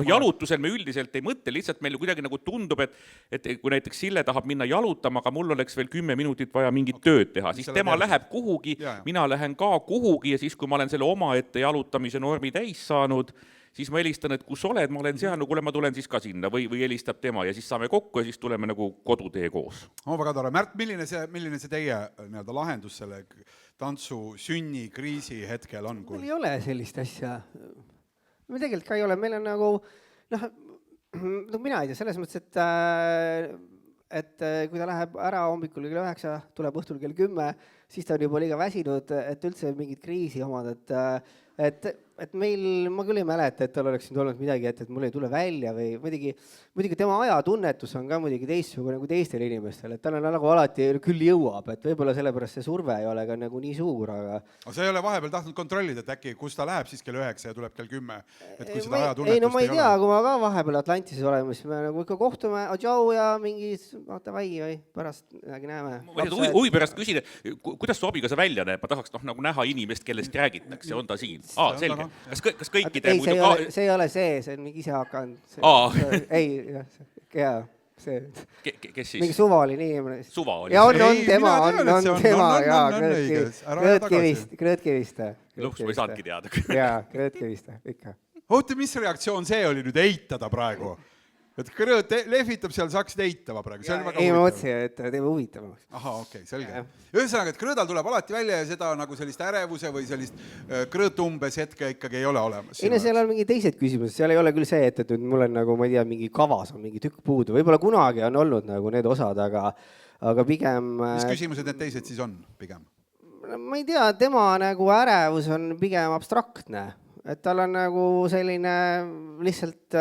jalutusel me üldiselt ei mõtle, lihtsalt meil kuidagi nagu tundub, et kui näiteks Sille tahab minna jalutama, aga mul oleks veel 10 minutit vaja mingit tööd teha, siis tema läheb kuhugi, mina lähen ka kuhugi ja siis, kui ma olen selle omaette jalutamise normi täis saanud, siis ma helistan, et kus oled, ma olen seal, kuule ma tulen siis ka sinna või helistab tema ja siis saame kokku ja siis tuleme nagu kodutee koos. Väga tore. Märt, milline see teie lahendus selle tantsu sünni kriisi hetkel on? Meil ei ole sellist asja. Meil tegelikult ka ei ole. Meil on nagu, mina ei tea, selles mõttes, et kui ta läheb ära hommikul kell 9, tuleb õhtul kell 10, siis ta on juba liiga väsinud, et üldse mingit kriisi omad, et meil, ma küll ei mäleta, et tal oleks nüüd olnud midagi, et mul ei tule välja või muidugi tema ajatunnetus on ka muidugi teistsugune kui teistel inimestel, et tal on nagu alati küll jõuab, et võib-olla sellepärast see surve ei ole ka nagu nii suur, aga sa ei ole vahepeal tahtnud kontrollida, et äkki kus ta läheb siis kell 9 ja tuleb kell 10, et kui seda ajatunnetust ei no ma ei tea, kui ma ka vahepeal Atlantises oleme, siis me nagu ikka kohtume adjau ja mingi davai või pärast midagi näeme. Huvi pärast küsin, kuidas su abiga see välja näeb, ma tahaks nagu näha inimest, kellest räägitakse, on ta siin? Selge. Kas kõikide... Ei, see ei ole see on mingi ise hakanud. Ei, see... Kes siis? Mingi suvaline inimene. Suvaline? Ja on tema, Krõõtkivist. Lõhks ma ei saanudki teada. Jaa, Krõõtkivist, ikka. Oota, mis reaktsioon see oli nüüd eitada praegu? et Krõõt lehvitab seal, saaksid eitama praegu, see on väga ei, ma huvitav. mõtlesin, et teeme huvitavamaks. Aha, okei, selge. Ühesõnaga, et Krõõdal tuleb alati välja ja seda nagu sellist ärevuse või sellist Krõõtumbes hetke ikkagi ei ole olemas. Ei no seal on mingi teised küsimused, seal ei ole küll see, et nüüd mul on nagu, ma ei tea, mingi kavas on mingi tükk puudu, võib-olla kunagi on olnud nagu need osad, aga pigem... Mis küsimused need teised siis on pigem? Ma ei tea, tema nagu ärevus on pigem abstraktne. Et tal on nagu selline lihtsalt,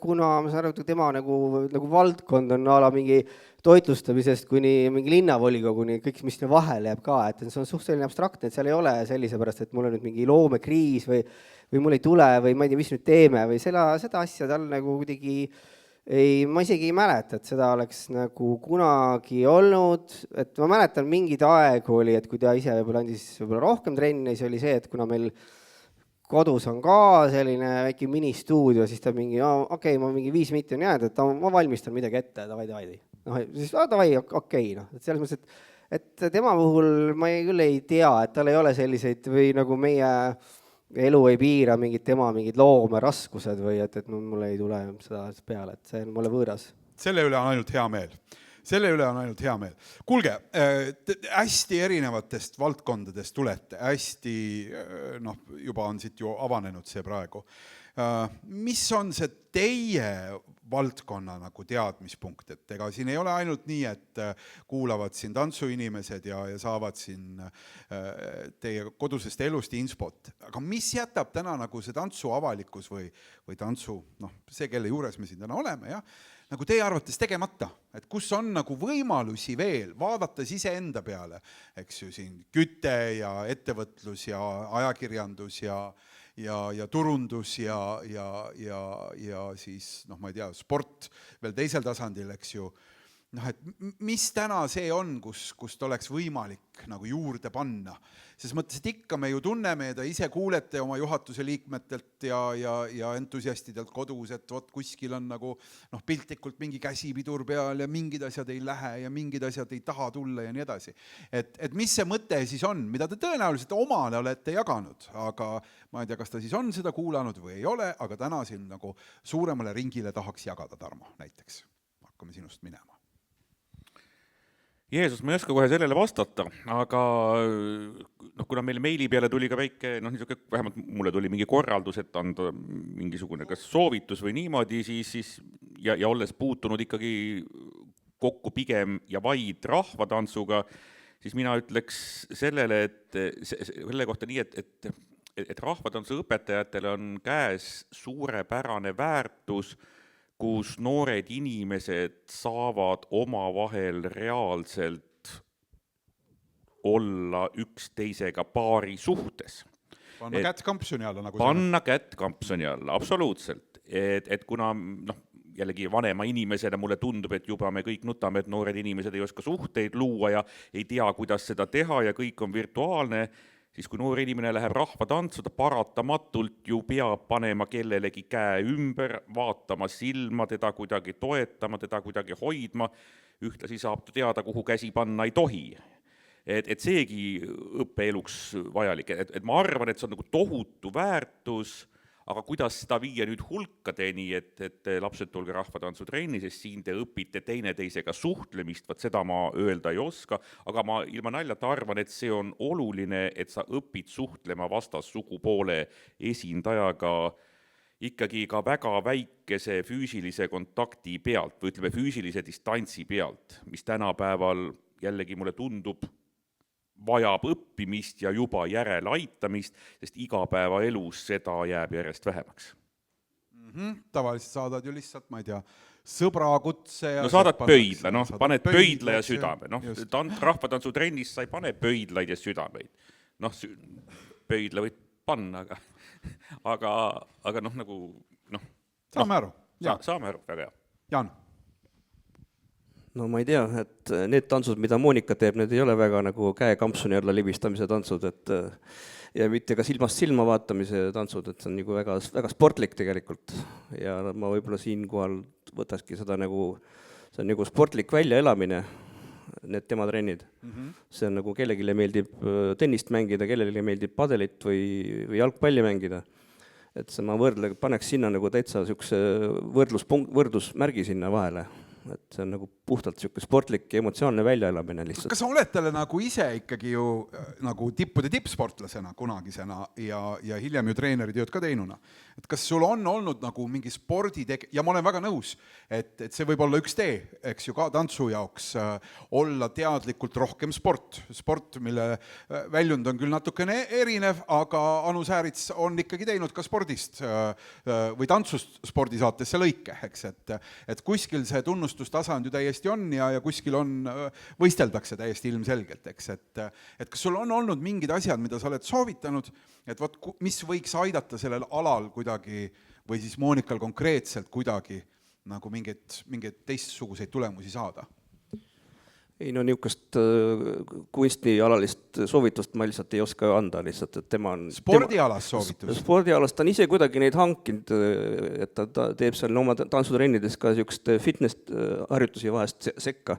kuna ma saan aru, et tema nagu valdkond on ala mingi toitlustamisest kuni mingi linnavolikooguni, kõik, mis sinna vahele jääb ka, et see on suht selline abstraktne, et seal ei ole sellise pärast, et mul on nüüd mingi loomekriis või mul ei tule või ma ei tea, mis nüüd teeme või seda asja tal nagu kuidagi ma isegi ei mäleta, et seda oleks nagu kunagi olnud, et ma mäletan mingid aegu oli, et kui ta ise võib-olla andis võib-olla rohkem trenni, siis oli see, et kuna meil kodus on ka selline väike ministuudio, siis ta mingi, okei, ma mingi 5 minutit on jäänud, et ma valmistan midagi ette, davai. Noh, siis davai, okei, noh, et selles mõttes, et tema puhul ma küll ei tea, et tal ei ole selliseid või nagu meie elu ei piira mingid loomeraskused või et mul ei tule seda peale, et see on mulle võõras. Selle üle on ainult hea meel. Kuulge, hästi erinevatest valdkondadest tulete, hästi, juba on siit ju avanenud see praegu. Mis on see teie valdkonna nagu teadmispunkt, et ega siin ei ole ainult nii, et kuulavad siin tantsuinimesed ja saavad siin teie kodusest elust inspot, aga mis jätab täna nagu see tantsu avalikkus või tantsu, see, kelle juures me siin täna oleme, nagu teie arvates tegemata, et kus on nagu võimalusi veel, vaadates iseenda peale, eks ju siin küte ja ettevõtlus ja ajakirjandus ja turundus ja siis, ma ei tea, sport veel teisel tasandil, eks ju. Et mis täna see on, kust oleks võimalik nagu juurde panna? Ses mõttes, et ikka me ju tunneme ja ise kuulete oma juhatuse liikmetelt ja entusiastidelt kodus, et kuskil on nagu piltlikult mingi käsipidur peal ja mingid asjad ei lähe ja mingid asjad ei taha tulla ja nii edasi. Et mis see mõte siis on, mida te tõenäoliselt omale olete jaganud, aga ma ei tea, kas ta siis on seda kuulanud või ei ole, aga täna siin nagu suuremale ringile tahaks jagada, Tarmo, näiteks. Hakkame sinust minema. Jeesus, ma ei oska kohe sellele vastata, aga kuna meil meili peale tuli ka väike, vähemalt mulle tuli mingi korraldus, et anda mingisugune kas soovitus või niimoodi, siis ja olles puutunud ikkagi kokku pigem ja vaid rahvatantsuga, siis mina ütleks selle kohta nii, et rahvatantsu õpetajatele on käes suurepärane väärtus, kus noored inimesed saavad omavahel reaalselt olla üksteisega paari suhtes. Panna kätt kampsuni alla. Panna kätt kampsuni alla, absoluutselt. Et kuna jällegi vanema inimesena mulle tundub, et juba me kõik nutame, et noored inimesed ei oska suhteid luua ja ei tea, kuidas seda teha ja kõik on virtuaalne, siis kui noor inimene läheb rahvatantsu, ta paratamatult ju peab panema kellelegi käe ümber, vaatama silma, teda kuidagi toetama, teda kuidagi hoidma, ühtlasi saab ta teada, kuhu käsi panna ei tohi. Et seegi õppeeluks vajalik, et ma arvan, et see on nagu tohutu väärtus, aga kuidas seda viia nüüd hulkadeni, et lapsed tulge rahvatantsutrenni, sest siin te õpite teineteisega suhtlemist, seda ma öelda ei oska, aga ma ilma naljata arvan, et see on oluline, et sa õpid suhtlema vastassugupoole esindajaga ikkagi ka väga väikese füüsilise kontakti pealt või ütleme füüsilise distantsi pealt, mis tänapäeval jällegi mulle tundub vajab õppimist ja juba järele aitamist, sest igapäevaelus seda jääb järjest vähemaks. Tavaliselt saadad ju lihtsalt, ma ei tea, sõbrakutse. Saadad pöidla, paned pöidla ja südame. Rahvatantsutrennis sa ei pane pöidlaid ja südameid. Pöidla võid panna, aga nagu... Saame aru. Saame aru, väga hea. Jaan. No ma ei tea, et need tantsud, mida Monika teeb, need ei ole väga nagu käe kampsuni alla libistamise tantsud, ja mitte ka silmast silma vaatamise tantsud, et see on nagu väga, väga sportlik tegelikult. Ja ma võib-olla siinkohal võtakski seda nagu, see on nagu sportlik väljaelamine, need tema trennid. See on nagu kellelegi meeldib tennist mängida, kellelegi meeldib padelit või jalgpalli mängida. et see ma paneks sinna nagu täitsa niisuguse võrdlusmärgi sinna vahele. Et see on nagu puhtalt niisugune sportlik ja emotsionaalne väljaelamine lihtsalt. Kas sa oled talle nagu ise ikkagi ju nagu tippude tippsportlasena kunagisena ja hiljem ju treeneritööd ka teinuna? Et kas sul on olnud nagu mingi ja ma olen väga nõus, et see võib olla üks tee, eks ju, ka tantsu jaoks olla teadlikult rohkem sport, mille väljund on küll natukene erinev, aga Anu Säärits on ikkagi teinud ka spordist või tantsust spordisaatesse lõike, eks, et kuskil see tunnustustasand ju täiesti on ja kuskil on, võisteldakse täiesti ilmselgelt, eks, et kas sul on olnud mingid asjad, mida sa oled soovitanud, et võt, mis võiks aidata sellel alal kuidagi või siis Monikal konkreetselt kuidagi nagu mingeid teistsuguseid tulemusi saada? Ei no niisugust kunstialalist soovitust ma lihtsalt ei oska anda lihtsalt, et tema on... Spordialas soovitus? Spordialas ta on ise kuidagi neid hankinud, et ta teeb seal oma tantsutrennides ka niisugust fitness-harjutusi vahest sekka.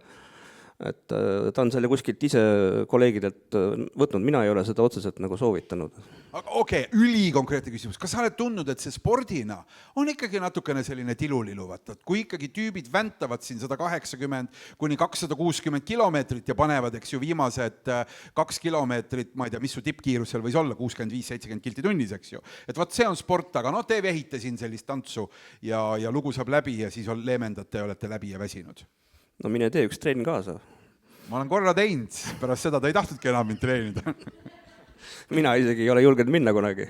Et ta on selle kuskilt ise kolleegidelt võtnud, mina ei ole seda otseselt nagu soovitanud. Okei, ülikonkreetne küsimus. Kas sa oled tundnud, et see spordina on ikkagi natukene selline tilulilu, et kui ikkagi tüübid väntavad siin 180 kuni 260 kilomeetrit ja panevad, eks ju, viimased 2 kilomeetrit, ma ei tea, mis su tippkiirus seal võis olla, 65-70 kilti tunnis, eks ju. Et võt see on sport, aga no te vehite siin sellist tantsu ja lugu saab läbi ja siis leemendate ja olete läbi ja väsinud. No mine tee üks trenn kaasa. Ma olen korra teinud, pärast seda ta ei tahtudki enam mind treenida. Mina isegi ei ole julgenud minna kunagi.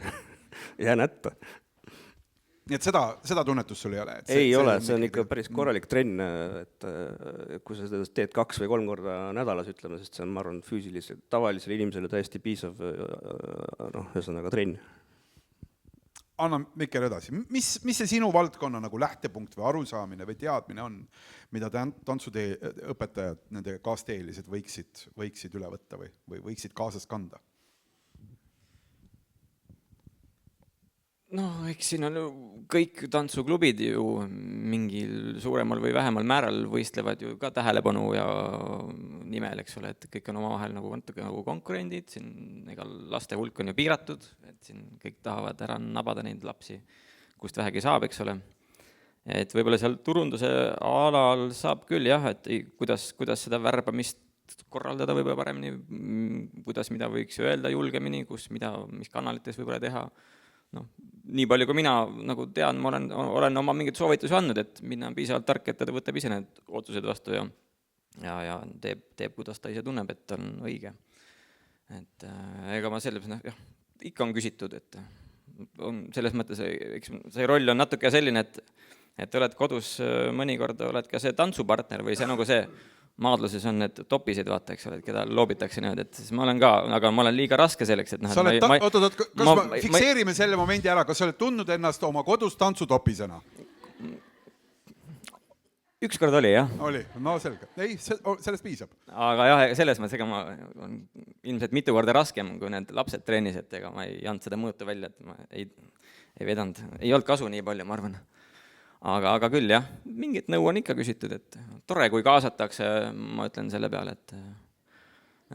Jään ätta. Nii et seda tunnetust sul ei ole? Ei ole, see on ikka päris korralik trenn, et kui sa seda teed 2 või 3 korda nädalas, ütleme, sest see on, ma arvan, füüsiliselt tavalisele inimesele täiesti piisav ühesõnaga trenn. Anna Mikker edasi. Mis see sinu valdkonna nagu lähtepunkt või arusaamine või teadmine on, mida tantsutee õpetajad, nende kaasteelised võiksid üle võtta või võiksid kaasas kanda? No, eks siin on kõik tantsuklubid ju mingil suuremal või vähemal määral võistlevad ju ka tähelepanu ja nimel, eks ole, et kõik on omavahel nagu konkurendid, siin ega laste hulk on ju piiratud, et siin kõik tahavad ära nabada neid lapsi, kust vähegi saab, eks ole. Et võib-olla seal turunduse alal saab küll jah, et kuidas seda värbamist korraldada võib-olla paremini, kuidas mida võiks öelda julgemini, mis kanalites võib-olla teha. No, nii palju kui mina nagu tean, ma olen oma mingid soovitusi andnud, et mina on piisavalt tark, et ta võtab ise need otsused vastu ja teeb, kuidas ta ise tunneb, et on õige. Et ega ma selles mõttes, ikka on küsitud, et on selles mõttes, eks see roll on natuke selline, et oled kodus mõnikord, oled ka see tantsupartner või see nagu see maadluses on need topised, vaata, eks ole, keda loobitakse niimoodi, et siis ma olen ka, aga ma olen liiga raske selleks, et kas ma fikseerime selle momendi ära, kas sa oled tundnud ennast oma kodus tantsutopisena? Ükskord oli, jah. Oli, no selge. Ei, sellest piisab. Aga jah, selles mõttes, ega ma on ilmselt mitu korda raskem, kui need lapsed treenis, et ega ma ei andnud seda mõõtu välja, et ma ei vedanud. Ei olnud kasu nii palju, ma arvan. Aga küll jah, mingit nõu on ikka küsitud, et tore, kui kaasatakse, ma ütlen selle peale,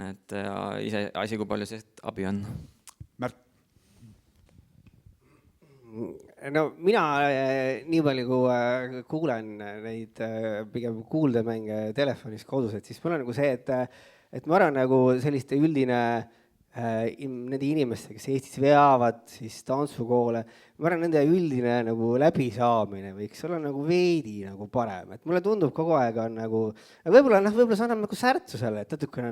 et ise asi, kui palju sellest abi on. Märt? No mina nii palju, kui kuulen neid pigem kuuldemänge telefonis kodus, et siis mul on nagu see, et ma arvan nagu selliste üldine nende inimeste, kes Eestis veavad siis tantsukoole, ma arvan, nende üldine nagu läbisaamine võiks olla nagu veidi nagu parem, et mulle tundub kogu aeg on nagu, võib-olla see annab nagu särtsusele, et natuke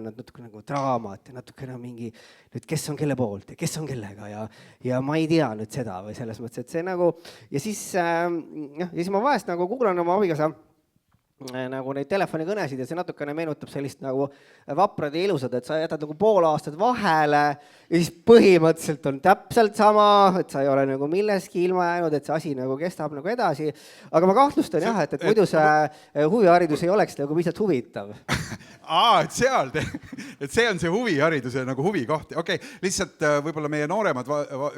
nagu draamat ja natuke mingi, nüüd kes on kelle poolt ja kes on kellega ja ma ei tea nüüd seda või selles mõttes, et see nagu, ja siis ma vahest nagu kuulan oma abikaasa nagu neid telefonikõnesid ja see natukene meenutab sellist nagu vaprad ja ilusad, et sa jätad nagu pool aastat vahele ja siis põhimõtteliselt on täpselt sama, et sa ei ole nagu milleski ilma jäänud, et see asi nagu kestab nagu edasi, aga ma kahtlustan jah, et muidu see huviharidus ei oleks nagu piisavalt huvitav. et seal, et see on see huvihariduse nagu huvikoht. Okei, lihtsalt võib-olla meie nooremad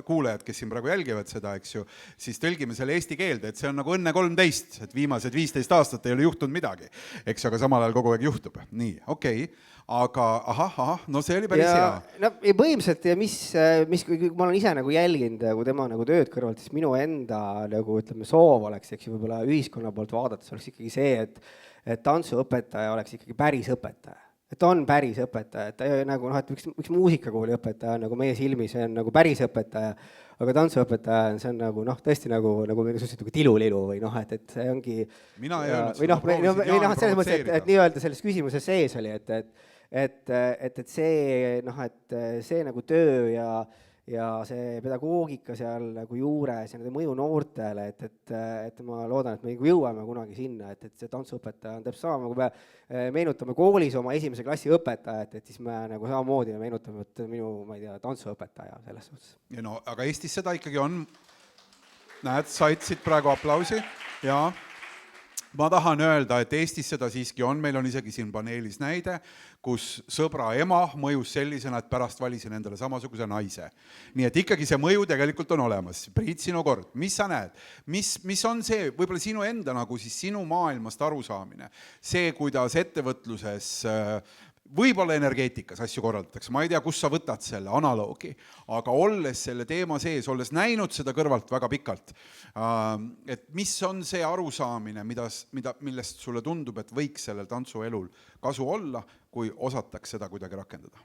kuulajad, kes siin praegu jälgivad seda, eks ju, siis tõlgime selle eesti keelde, et see on nagu Õnne 13, et viimased 15 aastat ei ole juhtunud midagi, eks, aga samal ajal kogu aeg juhtub. Nii, okei. Aga no see oli päris hea. No ja põhimõtteliselt, ja kui ma olen ise nagu jälginud nagu tema nagu tööd kõrvalt, siis minu enda nagu ütleme soov oleks, eks ju, võib-olla ühiskonna poolt vaadates oleks ikkagi see, et tantsuõpetaja oleks ikkagi päris õpetaja. Et on päris õpetaja, et ta nagu noh, et üks muusikakooli õpetaja nagu meie silmis on nagu päris õpetaja, aga tantsuõpetaja see on nagu noh, tõesti nagu tilulilu või noh, et see ongi Mina ei öelnud või noh, selles mõttes, et nii-öelda selles küsimuses sees oli, et see noh, et see nagu töö ja see pedagoogika seal nagu juures ja nende mõju noortele, et ma loodan, et me jõuame kunagi sinna, et see tantsuõpetaja on täpselt sama, kui me meenutame koolis oma esimese klassi õpetajat, et siis me nagu samamoodi meenutame, et minu, ma ei tea, tantsuõpetaja selles suhtes. Ja no, aga Eestis seda ikkagi on, näed, said siit praegu aplausi ja ma tahan öelda, et Eestis seda siiski on, meil on isegi siin paneelis näide, kus sõbra ema mõjus sellisena, et pärast valisin endale samasuguse naise. Nii et ikkagi see mõju tegelikult on olemas. Priit, sinu kord, mis sa näed? Mis on see, võib-olla sinu enda nagu siis sinu maailmast arusaamine? See, kuidas ettevõtluses, võib-olla energeetikas asju korraldatakse, ma ei tea, kus sa võtad selle analoogi, aga olles selle teema sees, olles näinud seda kõrvalt väga pikalt, et mis on see arusaamine, millest sulle tundub, et võiks sellel tantsuelul kasu olla, kui osataks seda kuidagi rakendada?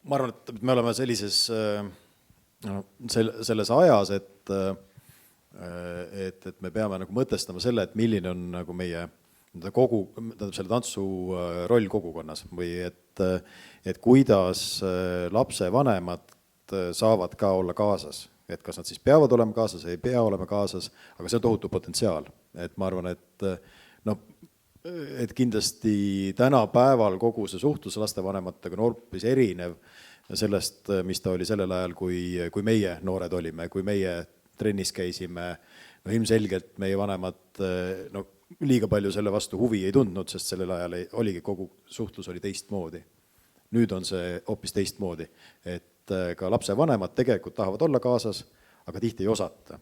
Ma arvan, et me oleme sellises selles ajas, et me peame nagu mõtestama selle, et milline on nagu meie selle tantsu roll kogukonnas või et kuidas lapsevanemad saavad ka olla kaasas, et kas nad siis peavad olema kaasas, ei pea olema kaasas, aga see on tohutu potentsiaal, et ma arvan, et kindlasti tänapäeval kogu see suhtlus lastevanematega on hoopis erinev sellest, mis ta oli sellel ajal, kui meie noored olime, kui meie trennis käisime, no ilmselgelt meie vanemad liiga palju selle vastu huvi ei tundnud, sest sellel ajal oligi kogu suhtlus oli teistmoodi. Nüüd on see hoopis teistmoodi, et ka lapsevanemad tegelikult tahavad olla kaasas, aga tihti ei osata.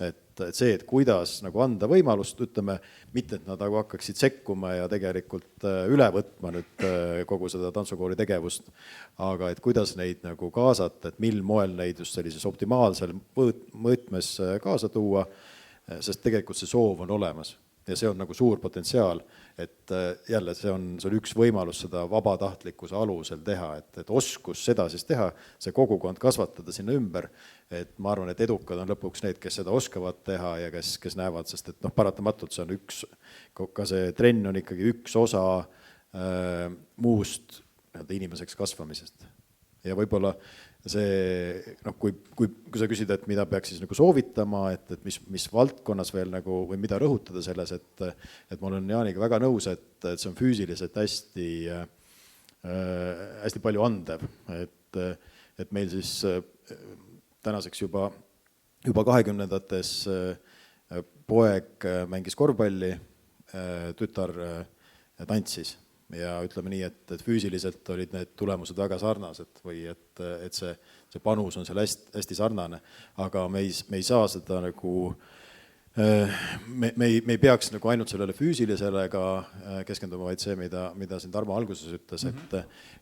Et see, et kuidas nagu anda võimalust, ütleme, mitte et nad nagu hakkaksid sekkuma ja tegelikult üle võtma nüüd kogu seda tantsukooli tegevust, aga et kuidas neid nagu kaasata, et mil moel neid just sellises optimaalsel mõõtmes kaasa tuua, sest tegelikult see soov on olemas ja see on nagu suur potentsiaal, et jälle see on üks võimalus seda vabatahtlikkuse alusel teha, et oskus seda siis teha, see kogukond kasvatada sinna ümber, et ma arvan, et edukad on lõpuks need, kes seda oskavad teha ja kes näevad, sest et paratamatult see on ka see trenn on ikkagi üks osa muust inimeseks kasvamisest. Ja võib-olla see, kui sa küsid, et mida peaks siis nagu soovitama, et mis valdkonnas veel nagu, või mida rõhutada selles, et ma olen Jaaniga väga nõus, et see on füüsiliselt hästi palju andev, et meil siis tänaseks juba 20-ndates poeg mängis korvpalli, tütar tantsis. Ja ütleme nii, et füüsiliselt olid need tulemused väga sarnased või et see panus on seal hästi sarnane, aga me ei saa seda nagu, me ei peaks nagu ainult sellele füüsilisele ka keskenduma, vaid see, mida siin Tarmo alguses ütles,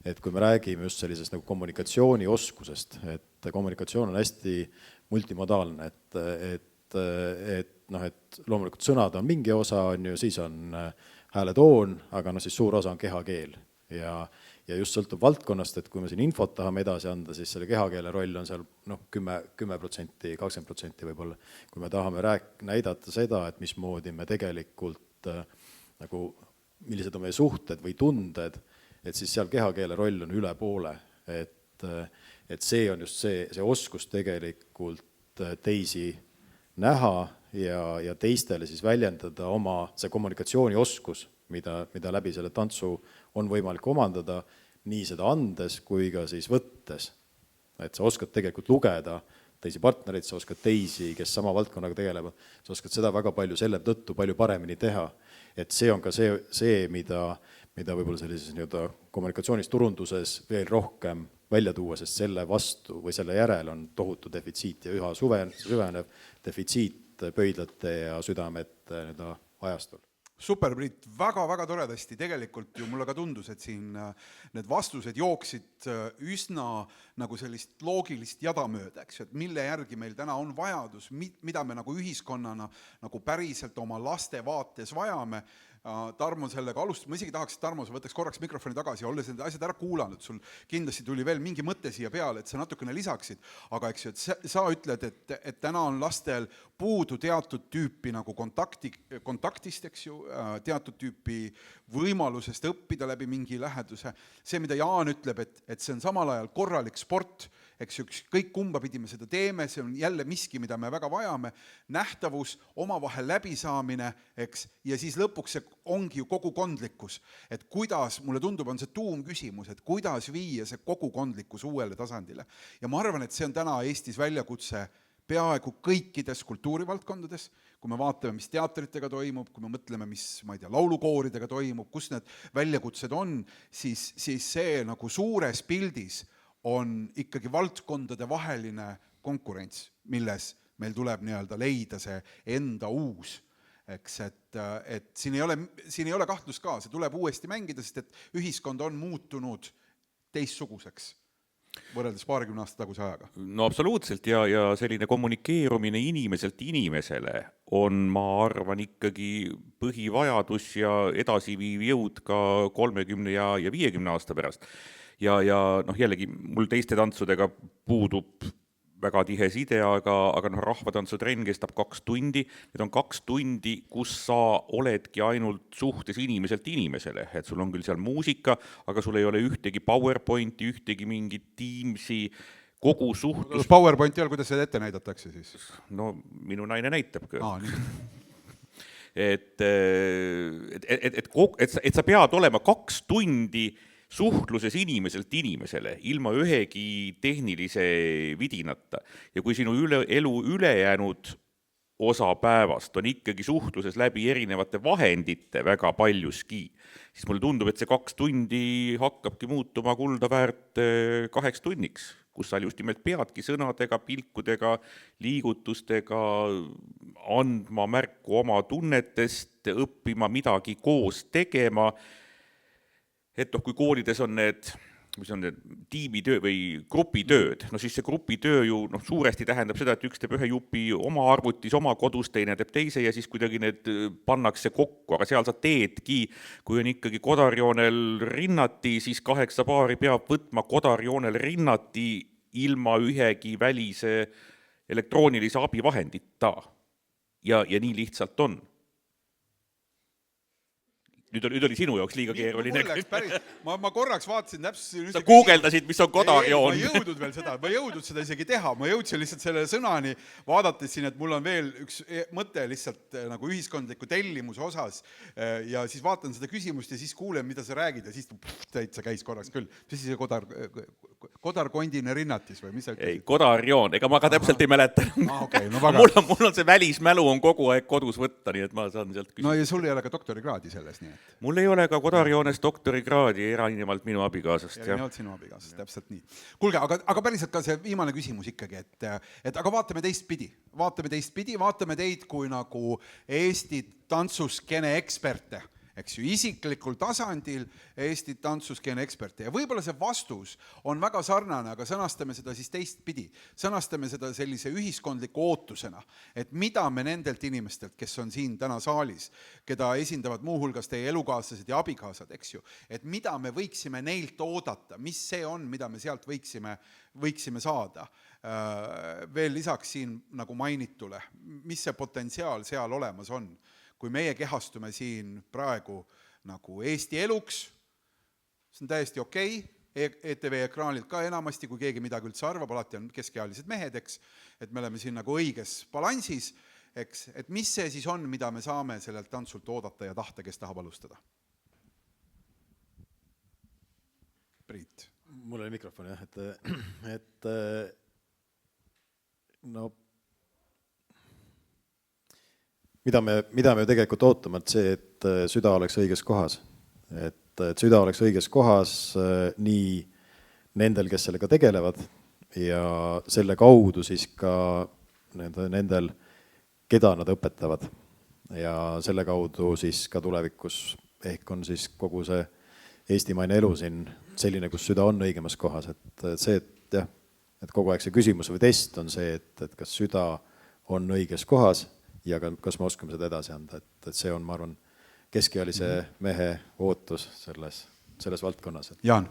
et kui me räägime just sellisest nagu kommunikatsioonioskusest, et kommunikatsioon on hästi multimodaalne, et loomulikult sõnad on mingi osa, siis on hääletoon, aga siis suur osa on kehakeel ja just sõltub valdkonnast, et kui me siin infot tahame edasi anda, siis selle kehakeele roll on seal 10%, 20% võib-olla. Kui me tahame näidata seda, et mismoodi me tegelikult nagu, millised on meie suhted või tunded, et siis seal kehakeele roll on üle poole, et see on just see oskus tegelikult teisi näha ja teistele siis väljendada oma see kommunikatsioonioskus, mida läbi selle tantsu on võimalik omandada, nii seda andes kui ka siis võttes. Et sa oskad tegelikult lugeda teisi partnereid, sa oskad teisi, kes sama valdkonnaga tegelevad, sa oskad seda väga palju selle tõttu palju paremini teha. Et see on ka see mida võib-olla sellises nii-öelda kommunikatsioonis, turunduses veel rohkem välja tuua, sest selle vastu või selle järel on tohutu defitsiit ja üha süvenev defitsiit pöidlate ja südamete ajastul. Super, Priit, väga-väga toredasti, tegelikult ju mulle ka tundus, et siin need vastused jooksid üsna nagu sellist loogilist jada mööda, eks, et mille järgi meil täna on vajadus, mida me nagu ühiskonnana nagu päriselt oma laste vaates vajame. Tarmo sellega alustas, ma isegi tahaks, et Tarmo, sa võtaks korraks mikrofoni tagasi ja olles need asjad ära kuulanud, sul kindlasti tuli veel mingi mõte siia peale, et sa natukene lisaksid, aga eks ju, et sa ütled, et täna on lastel puudu teatud tüüpi nagu kontaktist, eks ju, teatud tüüpi võimalusest õppida läbi mingi läheduse. See, mida Jaan ütleb, et see on samal ajal korralik sport, eks ju, kõik kumba pidi me seda teeme, see on jälle miski, mida me väga vajame, nähtavus, omavahel läbisaamine, eks, ja siis lõpuks see ongi ju kogukondlikkus, et kuidas, mulle tundub, on see tuumküsimus, et kuidas viia see kogukondlikkus uuele tasandile. Ja ma arvan, et see on täna Eestis väljakutse peaaegu kõikides kultuurivaldkondades, kui me vaatame, mis teatritega toimub, kui me mõtleme, mis, ma ei tea, laulukooridega toimub, kus need väljakutsed on, siis see nagu suures pildis on ikkagi valdkondade vaheline konkurents, milles meil tuleb nii-öelda leida see enda uus, eks, et siin ei ole kahtlust ka, see tuleb uuesti mängida, sest et ühiskond on muutunud teistsuguseks võrreldes 20 aasta taguse ajaga. No absoluutselt ja selline kommunikeerumine inimeselt inimesele on, ma arvan, ikkagi põhivajadus ja edasiviiv jõud ka 30 ja 50 aasta pärast. Ja jällegi mul teiste tantsudega puudub väga tihe side, aga rahvatantsutrenn kestab 2 tundi. Need on 2 tundi, kus sa oledki ainult suhtes inimeselt inimesele. Et sul on küll seal muusika, aga sul ei ole ühtegi PowerPointi, ühtegi mingit Teamsi, kogu suhtlus. PowerPointi ei ole, kuidas seda ette näidatakse siis? No minu naine näitab ka. Et sa pead olema 2 tundi suhtluses inimeselt inimesele, ilma ühegi tehnilise vidinata. Ja kui sinu elu ülejäänud osa päevast on ikkagi suhtluses läbi erinevate vahendite väga paljuski, siis mulle tundub, et see 2 tundi hakkabki muutuma kulda väärt 8 tunniks, kus sa just nimelt peadki sõnadega, pilkudega, liigutustega andma märku oma tunnetest, õppima midagi koos tegema. Et kui koolides on need, mis on need tiimitöö või grupitööd, siis see grupitöö ju suuresti tähendab seda, et üks teeb ühe jupi oma arvutis, oma kodus, teine teeb teise ja siis kuidagi need pannakse kokku, aga seal sa teedki, kui on ikkagi kodarjoonel rinnati, siis 8 paari peab võtma kodarjoonel rinnati ilma ühegi välise elektroonilise abivahendita. Ja nii lihtsalt on. Nüüd oli sinu jaoks liiga keeruline. Ma korraks vaatasin täpselt... Sa guugeldasid, mis on kodarjoon. Ma jõudnud seda isegi teha. Ma jõudsin lihtsalt selle sõnani, vaadates siin, et mul on veel üks mõte lihtsalt nagu ühiskondliku tellimuse osas ja siis vaatan seda küsimust ja siis kuulen, mida sa räägid ja siis täitsa käis korraks küll. Mis siis kodarkondine rinnatis või mis sa ütlesid? Ei, kodarjoon. Ega ma ka täpselt ei mäleta. Mul on see välismälu on kogu aeg kodus võtta, nii et ma saan sealt küsida. No ja sul ei ole ka doktorikraadi selles, nii et... Mul ei ole ka kodarjoones doktorikraadi erinevalt minu abikaasast. Erinevalt sinu abikaasast, täpselt nii. Kuulge, aga päriselt ka see viimane küsimus ikkagi, et aga vaatame teistpidi. Vaatame teid kui nagu Eesti tantsuskeene eksperte, eks ju, isiklikul tasandil Eesti tantsuskeene eksperte. Ja võib-olla see vastus on väga sarnane, aga sõnastame seda siis teistpidi. Sõnastame seda sellise ühiskondliku ootusena, et mida me nendelt inimestelt, kes on siin täna saalis, keda esindavad muuhulgas teie elukaaslased ja abikaasad, eks ju, et mida me võiksime neilt oodata, mis see on, mida me sealt võiksime saada. Veel lisaks siin nagu mainitule, mis see potentsiaal seal olemas on. Kui meie kehastume siin praegu nagu Eesti eluks, see on täiesti okei, ETV ekraanilt ka enamasti, kui keegi midagi üldse arvab, alati on keskealised mehed, eks, et me oleme siin nagu õiges balansis, eks, et mis see siis on, mida me saame sellelt tantsult oodata ja tahta, kes tahab alustada? Priit. Mul oli mikrofon, jah, et no mida me tegelikult ootame, et see, et süda oleks õiges kohas. Et süda oleks õiges kohas nii nendel, kes sellega tegelevad ja selle kaudu siis ka nendel, keda nad õpetavad. Ja selle kaudu siis ka tulevikus ehk on siis kogu see eestimaine elu siin selline, kus süda on õigemas kohas. Et see, et jah, et kogu aeg see küsimus või test on see, et kas süda on õiges kohas ja kas me oskame seda edasi anda. Et see on, ma arvan, keskealise mehe ootus selles valdkonnas. Jaan.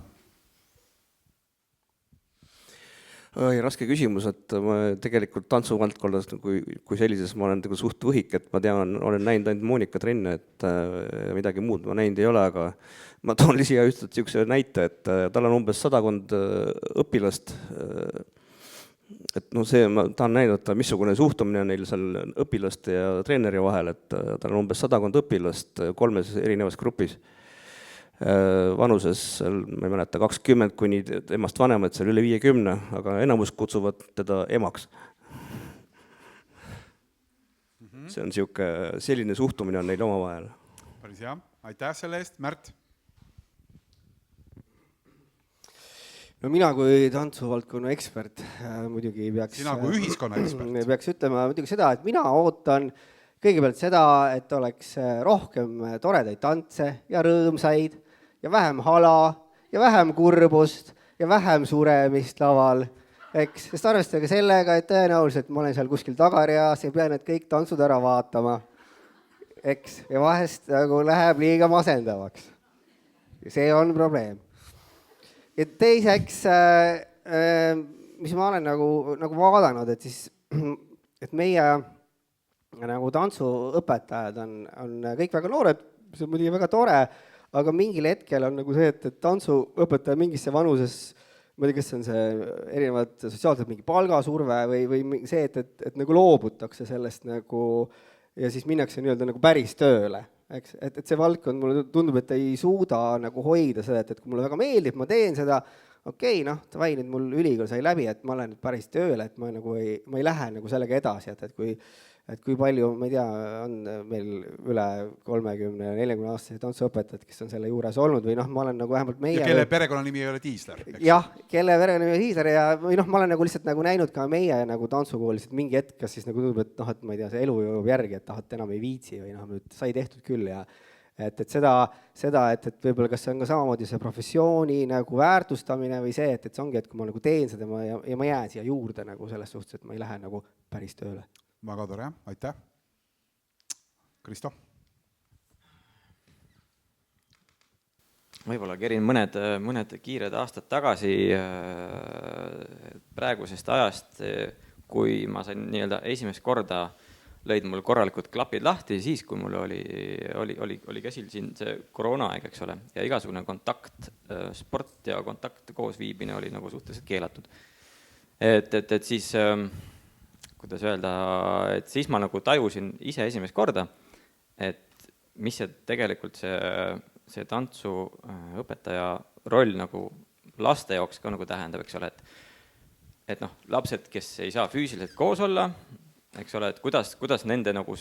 Raske küsimus, et ma tegelikult tantsuvaldkonnas kui sellises ma olen suht võhik, et ma tean, olen näinud ainult Monika trenne, et midagi muud ma näinud ei ole, aga ma toon siia ühtselt niisuguse näite, et tal on umbes 100 õpilast. Et see, ma tahan näidata, missugune suhtumine neil seal õpilaste ja treeneri vahel, et tal on umbes 100 õpilast 3 erinevas grupis. Vanuses, ma ei mäleta, 20 kuni temast vanemad, seal üle 50, aga enamus kutsuvad teda emaks. See on selline suhtumine on neil oma vahel. Päris hea, aitäh selle eest, Märt. No mina kui tantsuvaldkonna ekspert muidugi peaks... Sina kui ühiskonna ekspert. Peaks ütlema muidugi seda, et mina ootan kõigepealt seda, et oleks rohkem toredaid tantse ja rõõmsaid ja vähem hala ja vähem kurbust ja vähem suremist laval, eks? Sest arvestage sellega, et tõenäoliselt ma olen seal kuskil tagareas ja pean need kõik tantsud ära vaatama, eks? Ja vahest nagu läheb liiga masendavaks. See on probleem. Ja teiseks, mis ma olen nagu vaadanud, et siis, et meie nagu tantsuõpetajad on kõik väga noored, see on muidugi väga tore, aga mingil hetkel on nagu see, et tantsuõpetaja mingisse vanuses, ma ei tea, kas see on see erinevad sotsiaalselt mingi palgasurve või see, et nagu loobutakse sellest nagu ja siis minnakse nii-öelda nagu päris tööle. Eks? Et see valdkond mulle tundub, et ei suuda nagu hoida seda, et kui mulle väga meeldib, ma teen seda, okei, davai, nüüd mul ülikool sai läbi, et ma olen nüüd päris tööle, et ma ei lähe nagu sellega edasi, et kui palju, ma ei tea, on meil üle 30-40 aastaseid tantsuõpetajad, kes on selle juures olnud või ma olen nagu vähemalt meie... Ja kelle perekonnanimi ei ole Tiisler. Jah, kelle perekonnanimi ei ole Tiisler ja ma olen nagu lihtsalt nagu näinud ka meie nagu tantsukoolis, et mingi hetk, kas siis nagu tundub, et et ma ei tea, see elu jõuab järgi, et enam ei viitsi või nüüd sai tehtud küll ja et seda, et võib-olla kas see on ka samamoodi see professiooni nagu väärtustamine või see, et see ongi, et kui ma nagu teen seda ja ma jään siia juurde nagu selles suhtes, et ma ei lähe nagu päris tööle. Väga tore, aitäh. Kristo? Võib-olla kerin mõned kiired aastad tagasi praegusest ajast, kui ma sain nii-öelda esimest korda lõid mul korralikud klapid lahti, siis kui mul oli käsil siin see koroonaaeg, eks ole, ja igasugune kontakt, sport ja kontakt koos viibine oli nagu suhteliselt keelatud. Et siis... kuidas öelda, et siis ma nagu tajusin ise esimest korda, et mis see tegelikult see tantsuõpetaja roll nagu laste jaoks ka nagu tähendab, eks ole, et lapsed, kes ei saa füüsiliselt koos olla, eks ole, et kuidas nende nagu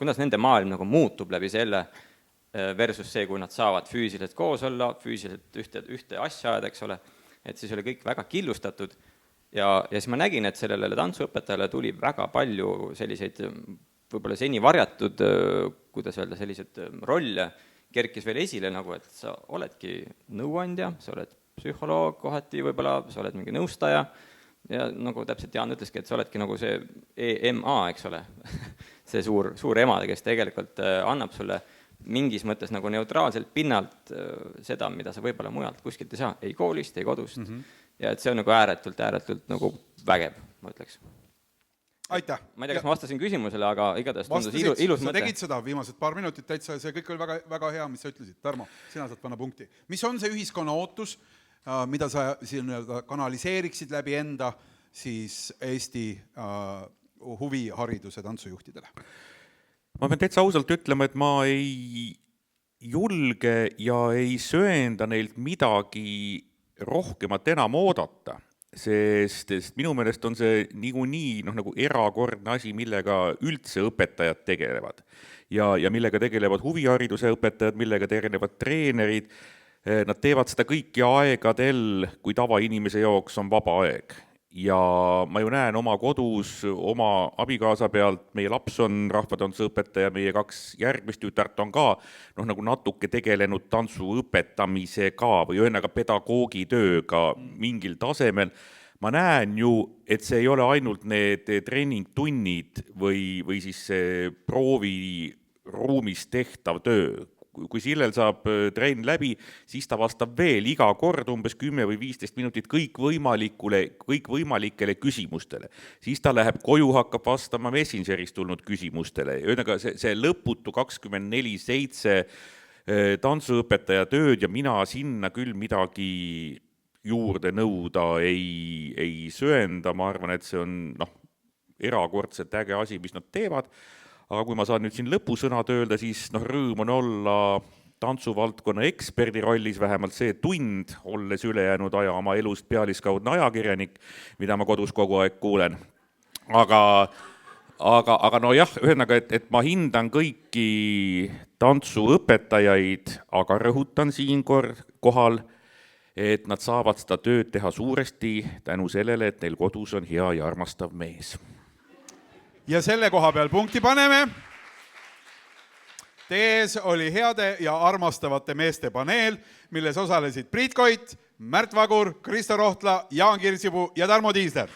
kuidas nende maailm nagu muutub läbi selle versus see, kui nad saavad füüsiliselt koos olla, füüsiliselt ühte asja ajada, eks ole, et siis oli kõik väga killustatud. Ja siis ma nägin, et sellele tantsuõpetajale tuli väga palju selliseid võib-olla seni varjatud, kuidas öelda, sellised rolle kerkis veel esile, nagu et sa oledki nõuandja, sa oled psühholoog kohati võib-olla, sa oled mingi nõustaja ja nagu täpselt Jaan ütleski, et sa oledki nagu see EMA, eks ole, see suur ema, kes tegelikult annab sulle mingis mõttes nagu neutraalselt pinnalt seda, mida sa võib-olla mujalt kuskilt ei saa, ei koolist, ei kodust. Ja et see on nagu ääretult nagu vägev, ma ütleks. Aitäh. Ma ei tea, kas ma vastasin küsimusele, aga igatahes tundus ilus mõte. Sa tegid seda viimased paar minutit täitsa, see kõik oli väga, väga hea, mis sa ütlesid. Tarmo, sina saad panna punkti. Mis on see ühiskonna ootus, mida sa siin kanaliseeriksid läbi enda siis Eesti huvihariduse tantsujuhtidele? Ma pean täitsa ausalt ütlema, et ma ei julge ja ei söenda neilt midagi rohkemat enam oodata, sest minu meelest on see niikuinii nagu erakordne asi, millega üldse õpetajad tegelevad. Ja millega tegelevad huvihariduse õpetajad, millega tegelevad treenerid. Nad teevad seda kõiki aegadel, kui tavainimese jaoks on vaba aeg. Ja ma ju näen oma kodus, oma abikaasa pealt, meie laps on rahvatantsuõpetaja, meie 2 järgmist tütart on ka nagu natuke tegelenud tantsu õpetamisega või ühendaga pedagoogitööga mingil tasemel. Ma näen ju, et see ei ole ainult need treeningtunnid või siis see prooviruumis tehtav töö. Kui Sillel saab trenn läbi, siis ta vastab veel iga kord umbes 10 või 15 minutit kõikvõimalikele küsimustele. Siis ta läheb koju, hakkab vastama Messengerist tulnud küsimustele. Ühesõnaga see lõputu 24/7 tantsuõpetaja tööd ja mina sinna küll midagi juurde nõuda ei söenda. Ma arvan, et see on erakordselt äge asi, mis nad teevad. Aga kui ma saan nüüd siin lõpusõnad öelda, siis rõõm on olla tantsuvaldkonna eksperdi rollis vähemalt see tund, olles ülejäänud aja oma elust pealiskaudne ajakirjanik, mida ma kodus kogu aeg kuulen. Aga nojah, ühesõnaga, et ma hindan kõiki tantsuõpetajaid, aga rõhutan siinkohal, et nad saavad seda tööd teha suuresti tänu sellele, et neil kodus on hea ja armastav mees. Ja selle koha peal punkti paneme. Tees oli heade ja armastavate meeste paneel, milles osalesid Priit Koit, Märt Vagur, Kristo Rohtla, Jaan Kirsipuu ja Tarmo Tiisler.